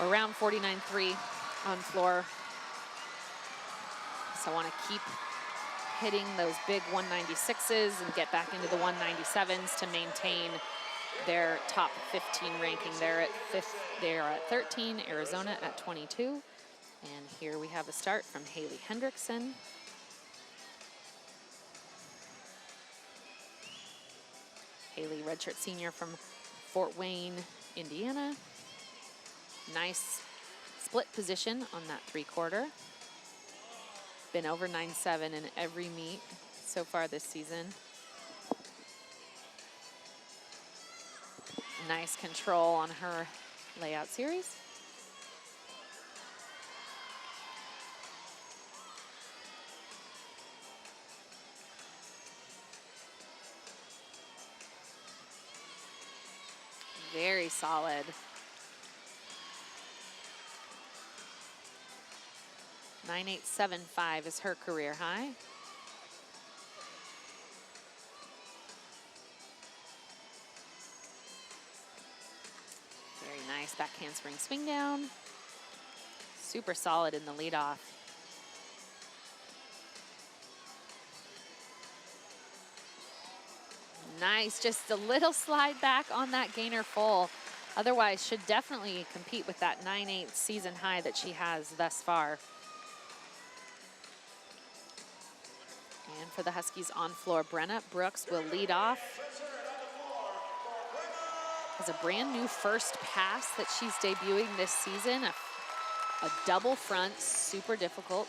around 49.3 on floor. So I want to keep hitting those big 196s and get back into the 197s to maintain their top 15 ranking. They're at 13, Arizona at 22. And here we have a start from Haley Hendrickson. Haley, redshirt senior from Fort Wayne, Indiana. Nice split position on that 3/4. Been over 9.7 in every meet so far this season. Nice control on her layout series. Very solid. 9.875 is her career high. Very nice back handspring swing down. Super solid in the leadoff. Nice, just a little slide back on that gainer full. Otherwise, should definitely compete with that 9.8 season high that she has thus far. And for the Huskies on floor, Brenna Brooks will lead off. Has a brand new first pass that she's debuting this season. A double front, super difficult.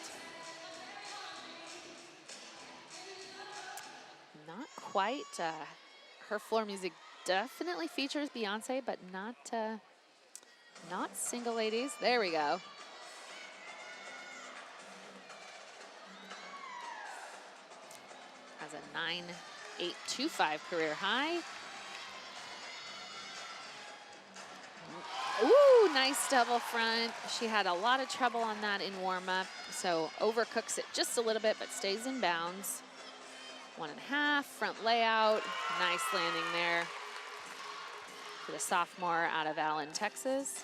quite. Her floor music definitely features Beyonce, but not single ladies. There we go. Has a 9.825 career high. Ooh, nice double front. She had a lot of trouble on that in warm-up, so overcooks it just a little bit, but stays in bounds. 1.5, front layout. Nice landing there for the sophomore out of Allen, Texas.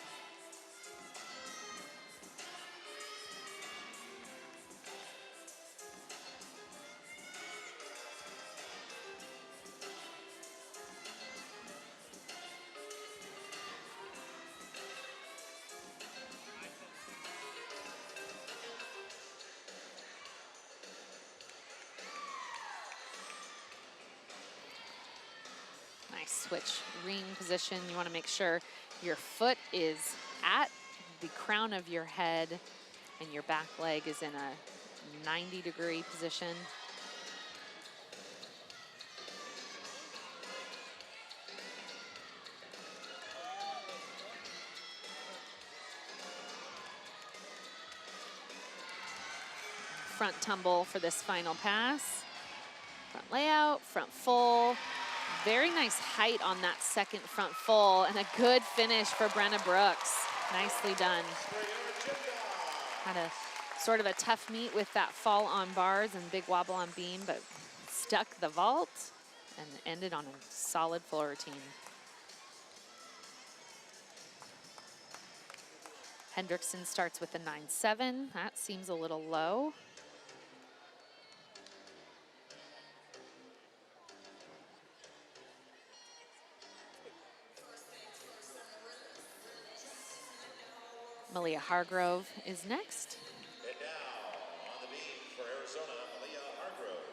Switch ring position. You want to make sure your foot is at the crown of your head and your back leg is in a 90-degree position. Front tumble for this final pass. Front layout, front full. Very nice height on that second front full, and a good finish for Brenna Brooks. Nicely done. Had a sort of a tough meet with that fall on bars and big wobble on beam, but stuck the vault and ended on a solid full routine. Hendrickson starts with a 9.7. That seems a little low. Malia Hargrove is next. And now on the beam for Arizona, Malia Hargrove.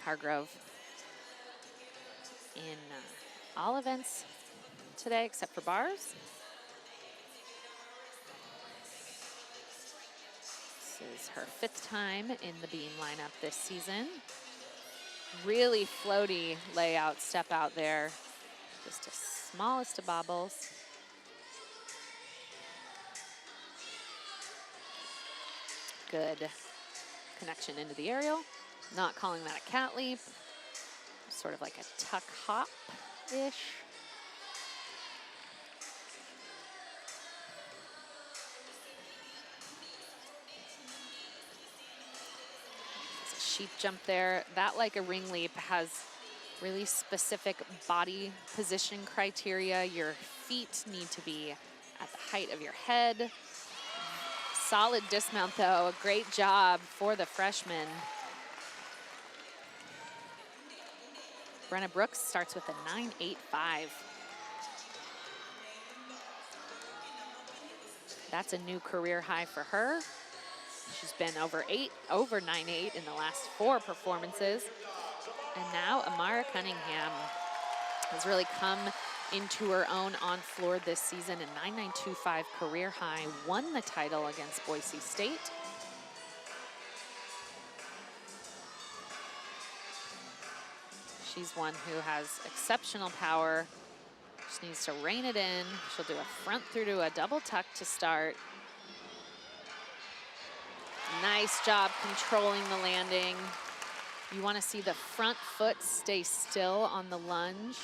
Hargrove in all events today except for bars. This is her 5th time in the beam lineup this season. Really floaty layout step out there. Just the smallest of bobbles. Good connection into the aerial. Not calling that a cat leap. Sort of like a tuck hop-ish. It's a sheep jump there. That, like a ring leap, has really specific body position criteria. Your feet need to be at the height of your head. Solid dismount, though. A great job for the freshman. Brenna Brooks starts with a 9.85. That's a new career high for her. She's been over 9.8 in the last 4 performances. And now Amara Cunningham has really come into her own on floor this season. A 9.925 career high, won the title against Boise State. She's one who has exceptional power. Just needs to rein it in. She'll do a front through to a double tuck to start. Nice job controlling the landing. You want to see the front foot stay still on the lunge.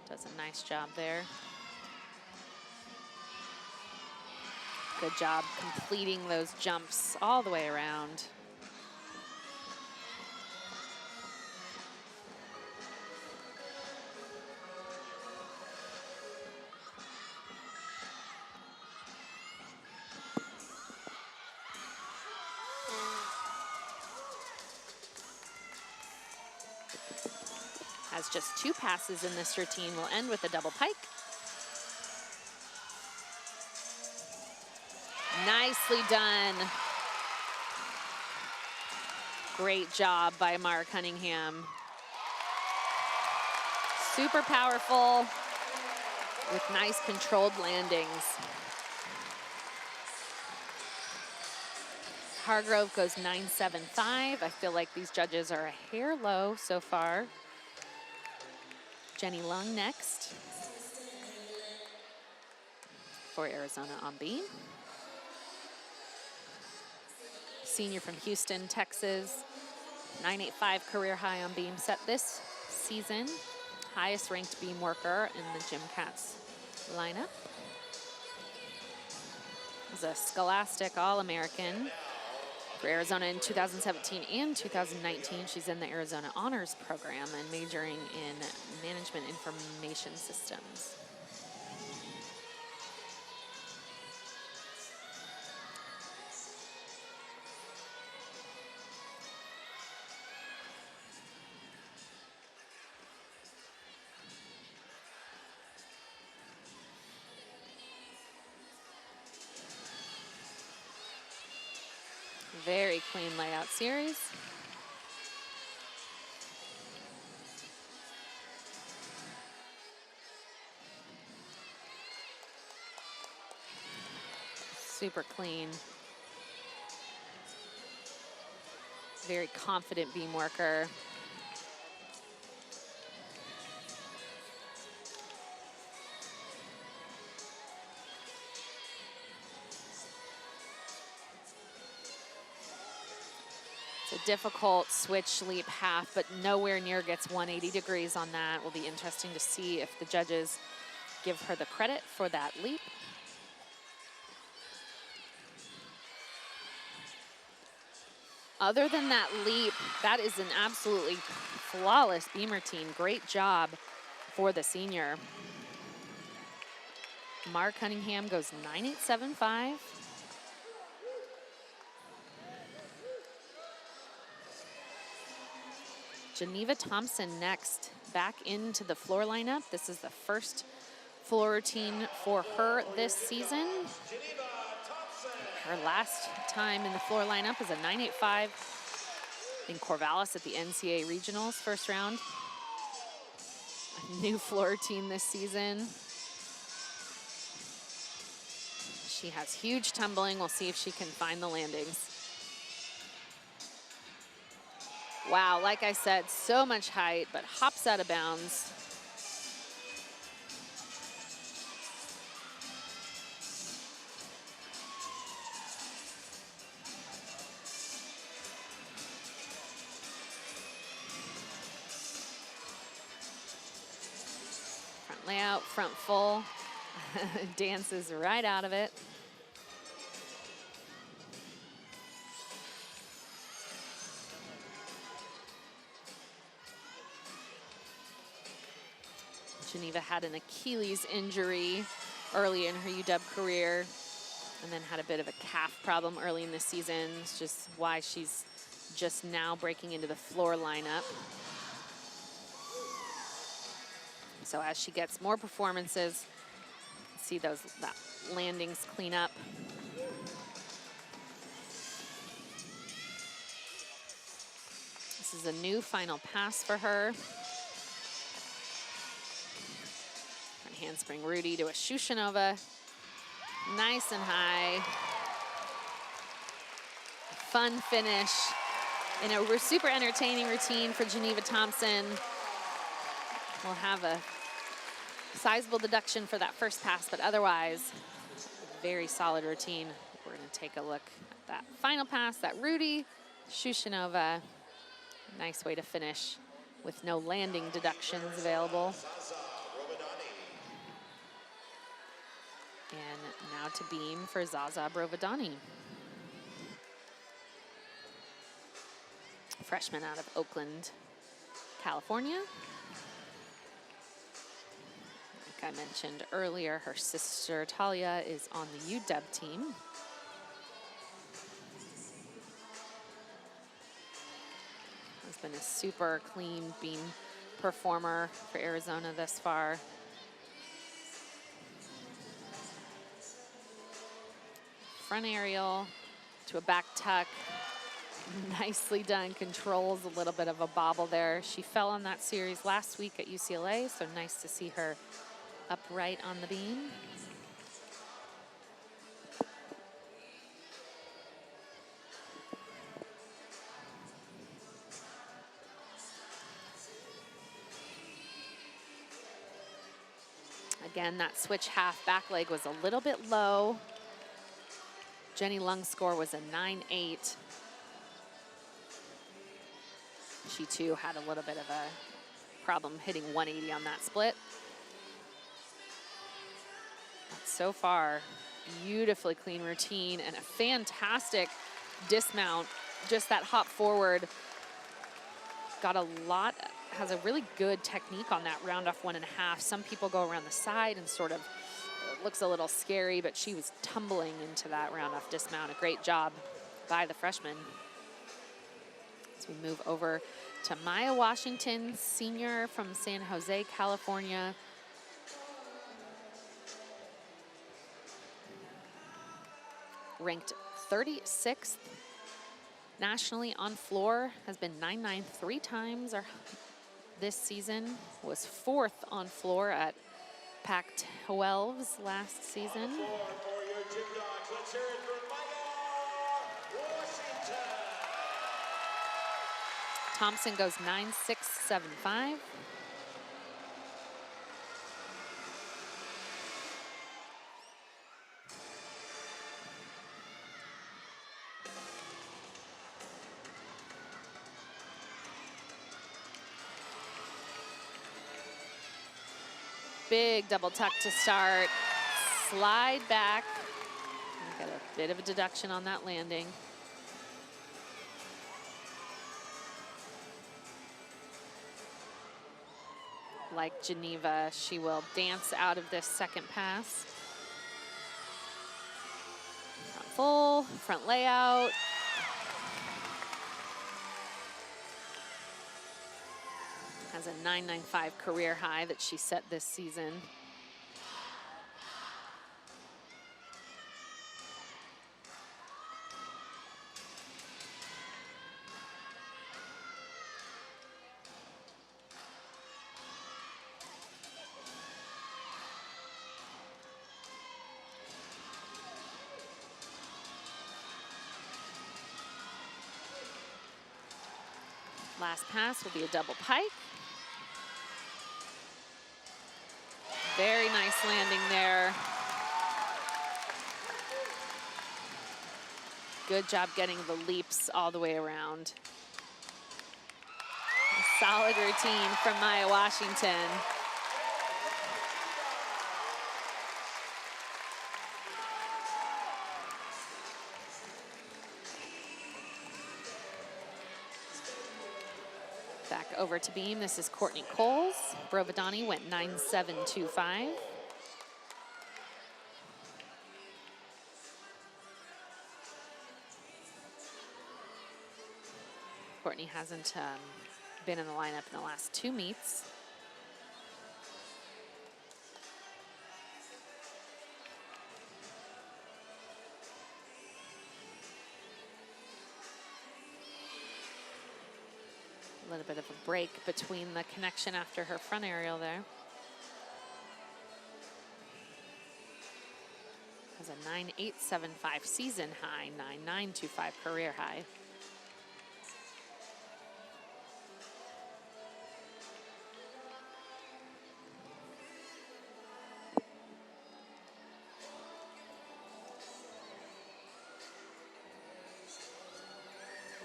Does a nice job there. Good job completing those jumps all the way around. Has just 2 passes in this routine. Will end with a double pike. Nicely done. Great job by Amara Cunningham. Super powerful with nice controlled landings. Hargrove goes 9.75. I feel like these judges are a hair low so far. Jenny Lung next for Arizona on beam. Senior from Houston, Texas. 9.85 career high on beam set this season. Highest ranked beam worker in the Gymcats lineup. Was a Scholastic All-American for Arizona in 2017 and 2019. She's in the Arizona Honors Program and majoring in Management Information Systems. Very clean layout series. Super clean. Very confident beam worker. It's a difficult switch leap half, but nowhere near gets 180 degrees on that. Will be interesting to see if the judges give her the credit for that leap. Other than that leap, that is an absolutely flawless beam routine. Great job for the senior. Mark Cunningham goes 9.875. Geneva Thompson next, back into the floor lineup. This is the first floor routine for her this season. Her last time in the floor lineup is a 9.85 in Corvallis at the NCAA Regionals first round. A new floor routine this season. She has huge tumbling. We'll see if she can find the landings. Wow, like I said, so much height, but hops out of bounds. Front layout, front full. Dances right out of it. Geneva had an Achilles injury early in her UW career and then had a bit of a calf problem early in the season. It's just why she's just now breaking into the floor lineup. So as she gets more performances, see that landings clean up. This is a new final pass for her. Handspring Rudy to a Shushanova. Nice and high. Fun finish in a super entertaining routine for Geneva Thompson. We'll have a sizable deduction for that first pass, but otherwise, very solid routine. We're gonna take a look at that final pass, that Rudy Shushanova. Nice way to finish with no landing deductions available. And now to beam for Zaza Brovodani. Freshman out of Oakland, California. Like I mentioned earlier, her sister Talia is on the UW team. Has been a super clean beam performer for Arizona thus far. Front aerial to a back tuck. Nicely done, controls a little bit of a bobble there. She fell on that series last week at UCLA, so nice to see her upright on the beam. Again, that switch half back leg was a little bit low. Jenny Lung's score was a 9.8. She too had a little bit of a problem hitting 180 on that split. But so far, beautifully clean routine and a fantastic dismount. Just that hop forward. Got a lot, has a really good technique on that round off 1.5. Some people go around the side and sort of, it looks a little scary, but she was tumbling into that round off dismount. A great job by the freshman. As we move over to Maya Washington, senior from San Jose, California. Ranked 36th nationally on floor, has been 9-9 3 times this season, was 4th on floor at Pac-12's last season. For your gym dogs, let's hear it for Maya Washington. Thompson goes 9.675. Big double tuck to start. Slide back. Got a bit of a deduction on that landing. Like Geneva, she will dance out of this second pass. Front full, front layout. Has a 9.95 career high that she set this season. Last pass will be a double pike. Very nice landing there. Good job getting the leaps all the way around. A solid routine from Maya Washington. Back over to beam. This is Courtney Coles. Brovadani went 9.725. Courtney hasn't been in the lineup in the last 2 meets. A little bit of a break between the connection after her front aerial there. Has a 9.875 season high, 9.925 career high.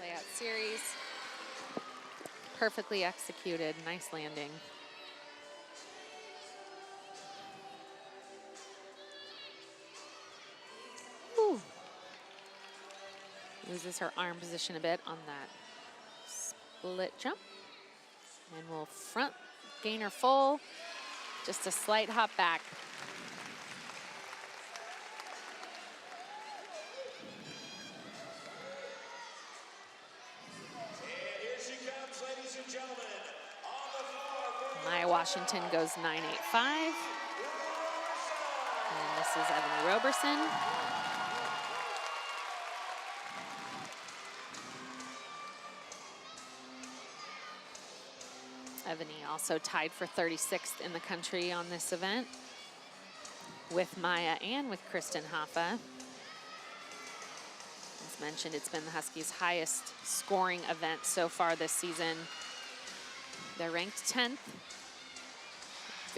Layout series. Perfectly executed, nice landing. Whew. Loses her arm position a bit on that split jump. And we'll front gainer full, just a slight hop back. Maya Washington goes 9.85. And this is Ebony Roberson. Ebony also tied for 36th in the country on this event with Maya and with Kristen Hoffa. As mentioned, it's been the Huskies' highest scoring event so far this season. They're ranked 10th.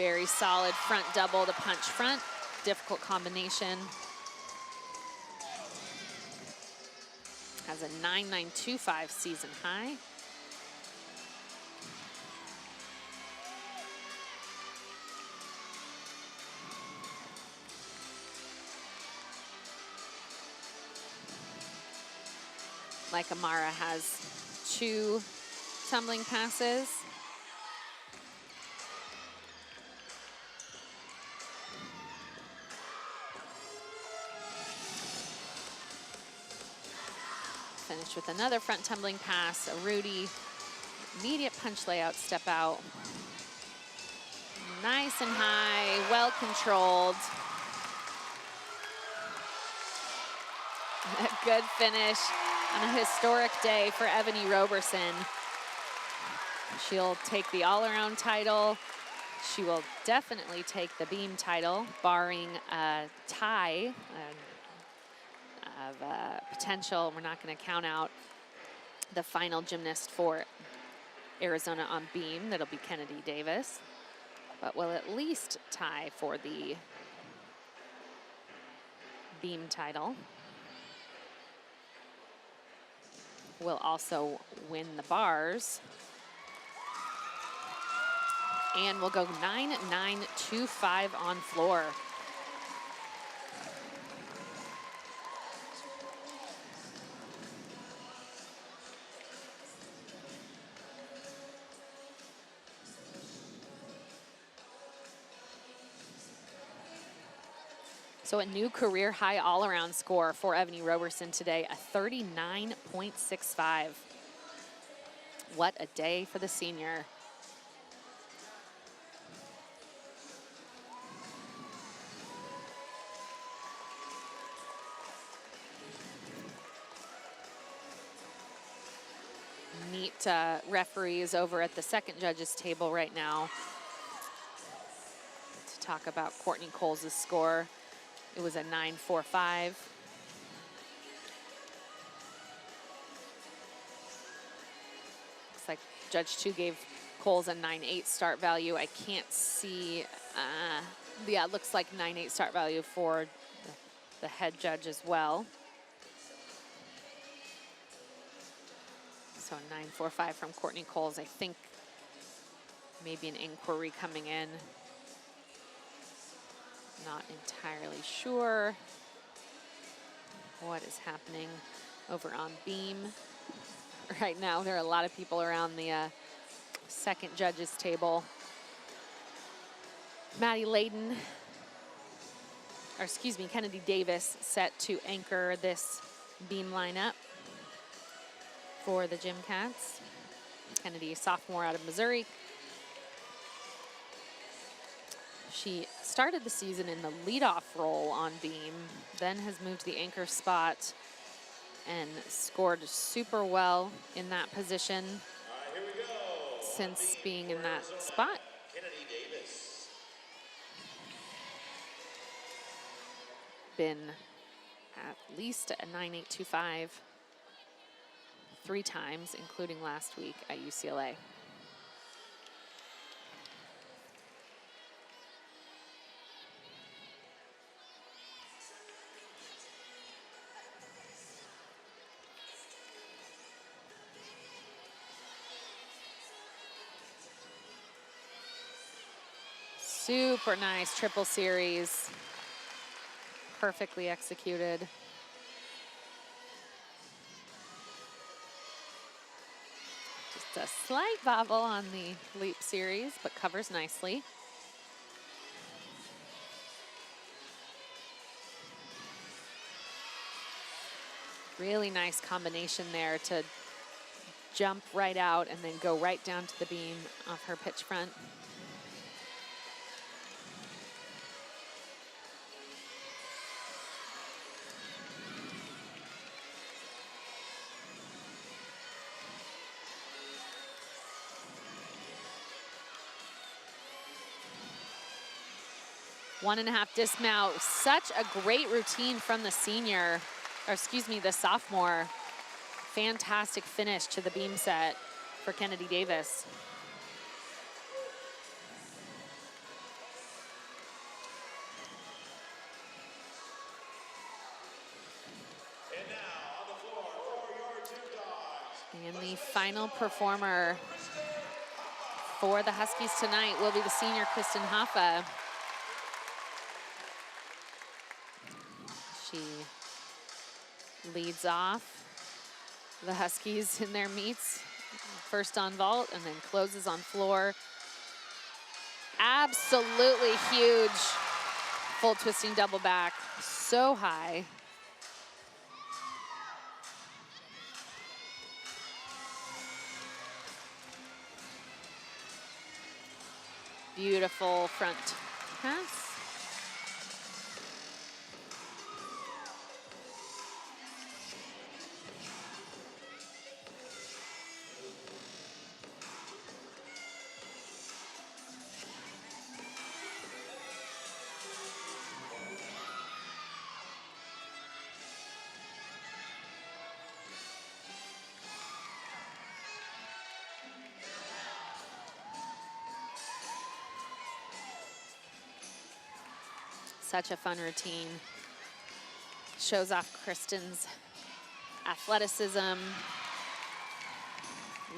Very solid front double to punch front. Difficult combination. Has a 9.925 season high. Like Amara has 2 tumbling passes. Finish with another front tumbling pass, a Rudy. Immediate punch layout, step out. Nice and high, well controlled. A good finish on a historic day for Evany Roberson. She'll take the all-around title. She will definitely take the beam title, barring a tie of potential. We're not going to count out the final gymnast for Arizona on beam. That'll be Kennedy Davis. But will at least tie for the beam title. Will also win the bars. And we'll go 9.925 on floor. So a new career high all-around score for Evany Roberson today, a 39.65. What a day for the senior. Neat referees over at the second judges table right now to talk about Courtney Coles' score. It was a 9.45. Looks like Judge 2 gave Coles a 9.8 start value. I can't see, yeah, it looks like 9.8 start value for the head judge as well. So 9.45 from Courtney Coles. I think maybe an inquiry coming in. Not entirely sure what is happening over on beam. Right now, there are a lot of people around the second judges table. Maddie Layden, or excuse me, Kennedy Davis set to anchor this beam lineup for the Gym Cats. Kennedy, sophomore out of Missouri. She started the season in the leadoff role on beam, then has moved to the anchor spot and scored super well in that position since being in that spot. Kennedy Davis. Been at least a 9.825 3 times, including last week at UCLA. Super nice triple series. Perfectly executed. Just a slight bobble on the leap series, but covers nicely. Really nice combination there to jump right out and then go right down to the beam off her pitch front. One and a half dismount. Such a great routine from the senior, or excuse me, the sophomore. Fantastic finish to the beam set for Kennedy Davis. the final performer for the Huskies tonight will be the senior Kristen Hoffa. She leads off the Huskies in their meets, first on vault and then closes on floor. Absolutely huge full twisting double back, so high. Beautiful front pass. Such a fun routine. Shows off Kristen's athleticism,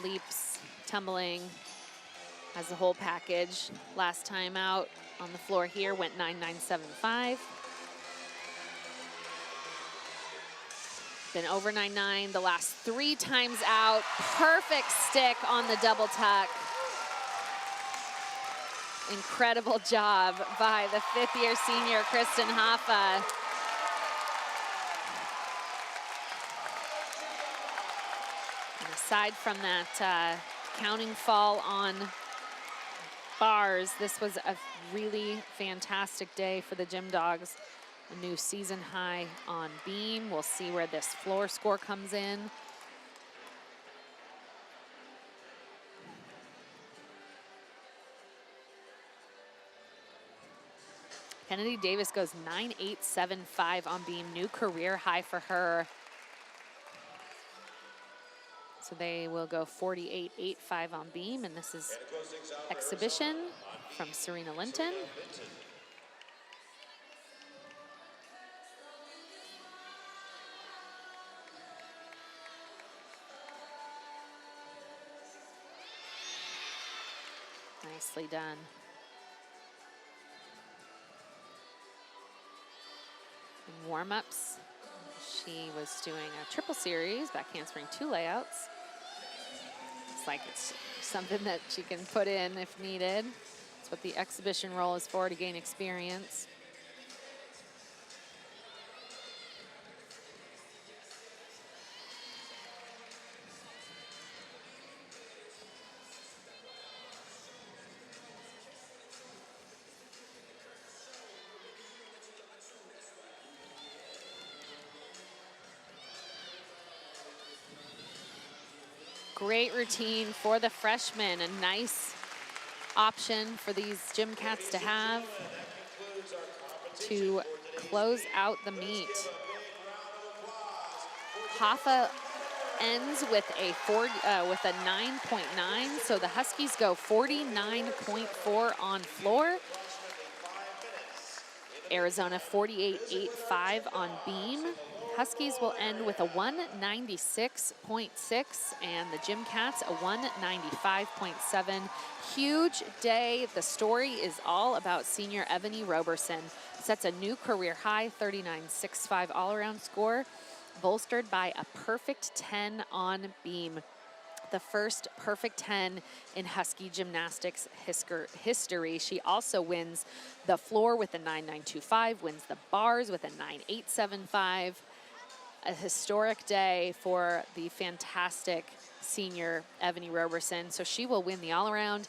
leaps, tumbling, has the whole package. Last time out on the floor here went 9.975. Been over 9.9 the last 3 times out. Perfect stick on the double tuck. Incredible job by the 5th-year senior Kristen Hoffa. And aside from that counting fall on bars, this was a really fantastic day for the Gym Dogs. A new season high on beam. We'll see where this floor score comes in. Kennedy Davis goes 9.875 on beam, new career high for her. So they will go 48.85 on beam, and this is exhibition from Serena Linton. Nicely done. In warm-ups, she was doing a triple series, back handspring 2 layouts. It's like it's something that she can put in if needed. That's what the exhibition roll is for, to gain experience. Great routine for the freshmen, a nice option for these gym cats to have to close out the meet. Hoffa ends with a 9.9, so the Huskies go 49.4 on floor. Arizona 48.85 on beam. Huskies will end with a 196.6, and the Gym Cats a 195.7. Huge day. The story is all about senior Evany Roberson. Sets a new career high 39.65 all-around score, bolstered by a perfect 10 on beam. The first perfect 10 in Husky gymnastics history. She also wins the floor with a 9.925, wins the bars with a 9.875. A historic day for the fantastic senior Evany Roberson. So she will win the all-around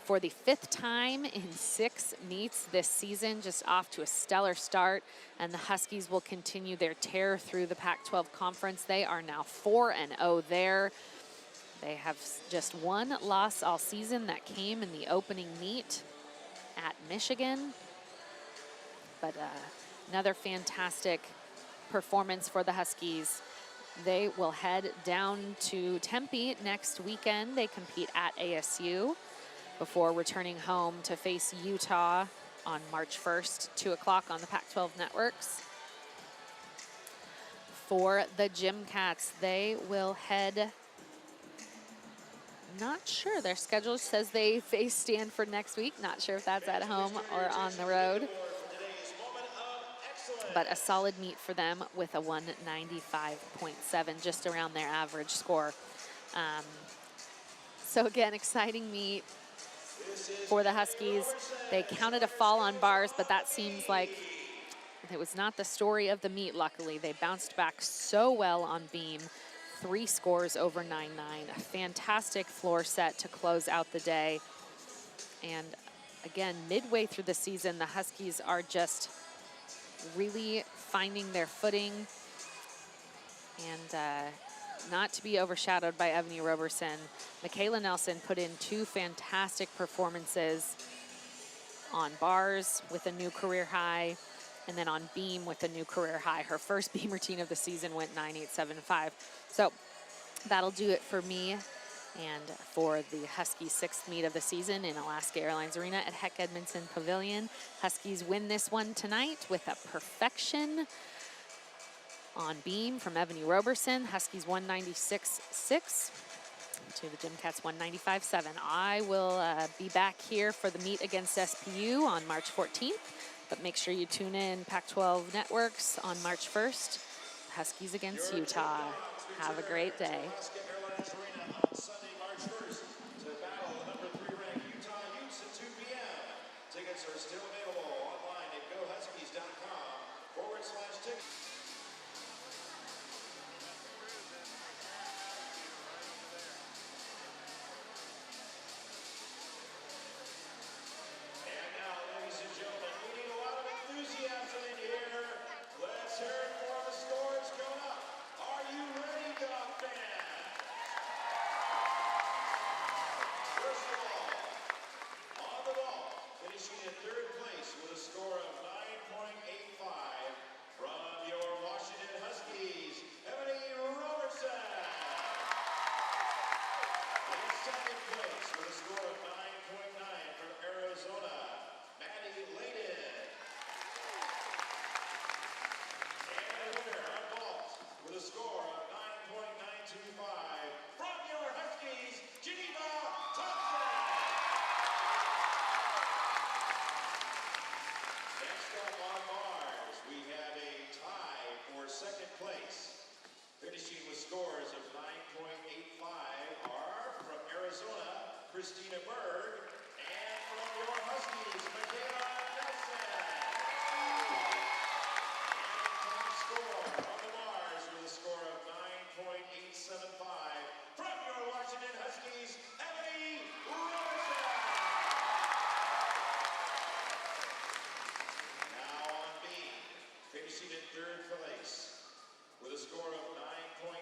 for the 5th time in 6 meets this season, just off to a stellar start. And the Huskies will continue their tear through the Pac-12 conference. They are now 4-0 there. They have just 1 loss all season that came in the opening meet at Michigan. But another fantastic performance for the Huskies. They will head down to Tempe next weekend. They compete at ASU before returning home to face Utah on March 1st, 2 o'clock on the Pac-12 networks. For the Gym Cats, they will head Not sure. Their schedule says they face Stanford next week. Not sure if that's at home or on the road. But a solid meet for them with a 195.7, just around their average score. So again, exciting meet for the Huskies. They counted a fall on bars, but that seems like it was not the story of the meet, luckily. They bounced back so well on beam. 3 scores over 9-9. A fantastic floor set to close out the day. And again, midway through the season, the Huskies are just really finding their footing and not to be overshadowed by Ebony Roberson. Michaela Nelson put in 2 fantastic performances on bars with a new career high, and then on beam with a new career high. Her first beam routine of the season went 9.875. So that'll do it for me and for the Huskies' 6th meet of the season in Alaska Airlines Arena at Heck Edmondson Pavilion. Huskies win this one tonight with a perfection on beam from Ebony Roberson. Huskies 196.6 to the Gymcats 195.7. I will be back here for the meet against SPU on March 14th, but make sure you tune in Pac-12 Networks on March 1st. Huskies against Utah. Have a great day. Alaska Airlines Arena on Sunday, March 1st to battle the number 3 ranked Utah Utes at 2 p.m. Tickets are still available online at gohuskies.com/tickets. And now, ladies and gentlemen, we need a lot of enthusiasm in here. Let's hear it for the scores going up. Are you ready, Dog fans? First of all, on the ball, finishing in 3rd place with a score of 9.85 from your Washington Huskies, Ebony Roberson. In 2nd place with a score of 9.9 from Arizona, Maddie Layden. And a winner on vault with a score of 9.925 from your Huskies, Geneva Thompson. Next up on bars, we have a tie for 2nd place. Finishing with scores of 9.85 are from Arizona, Christina Berg, and from your Huskies, Michaela Nelson. And top score on the bars with a score of 9.875 from your Washington Huskies, Ebony Roberson. Now on beam, finishing in 3rd place with a score of 9.9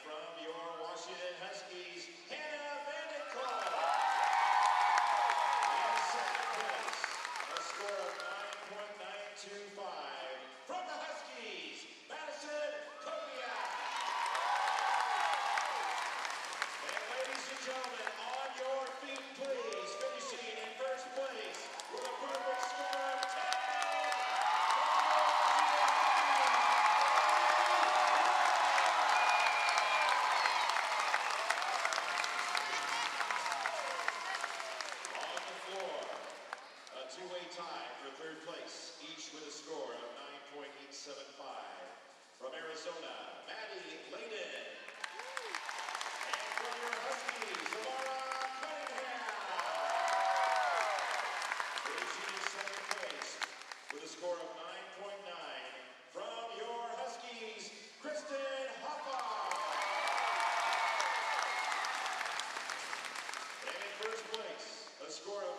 from your Washington Huskies, Hannah Vandenkolk. In 2nd place, a score of 9.925 from the Huskies, Madison Kobiak. And ladies and gentlemen, on your feet, please, finishing in 1st place with a perfect score of 10. On the floor, a 2-way tie for 3rd place, each with a score of 9.875 from Arizona, Maddie Layden. And from your Huskies, Laura Cunningham. Finishing in 2nd place with a score of 9.9 from your Huskies, Kristen Hoffa. And in 1st place, a score of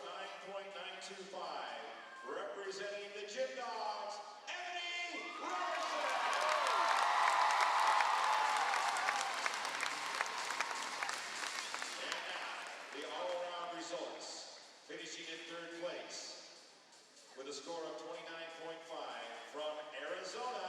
9.925, representing the Gym Dogs, Ebony Roberson. And now, the all-around results. Finishing in 3rd place with a score of 29.5 from Arizona,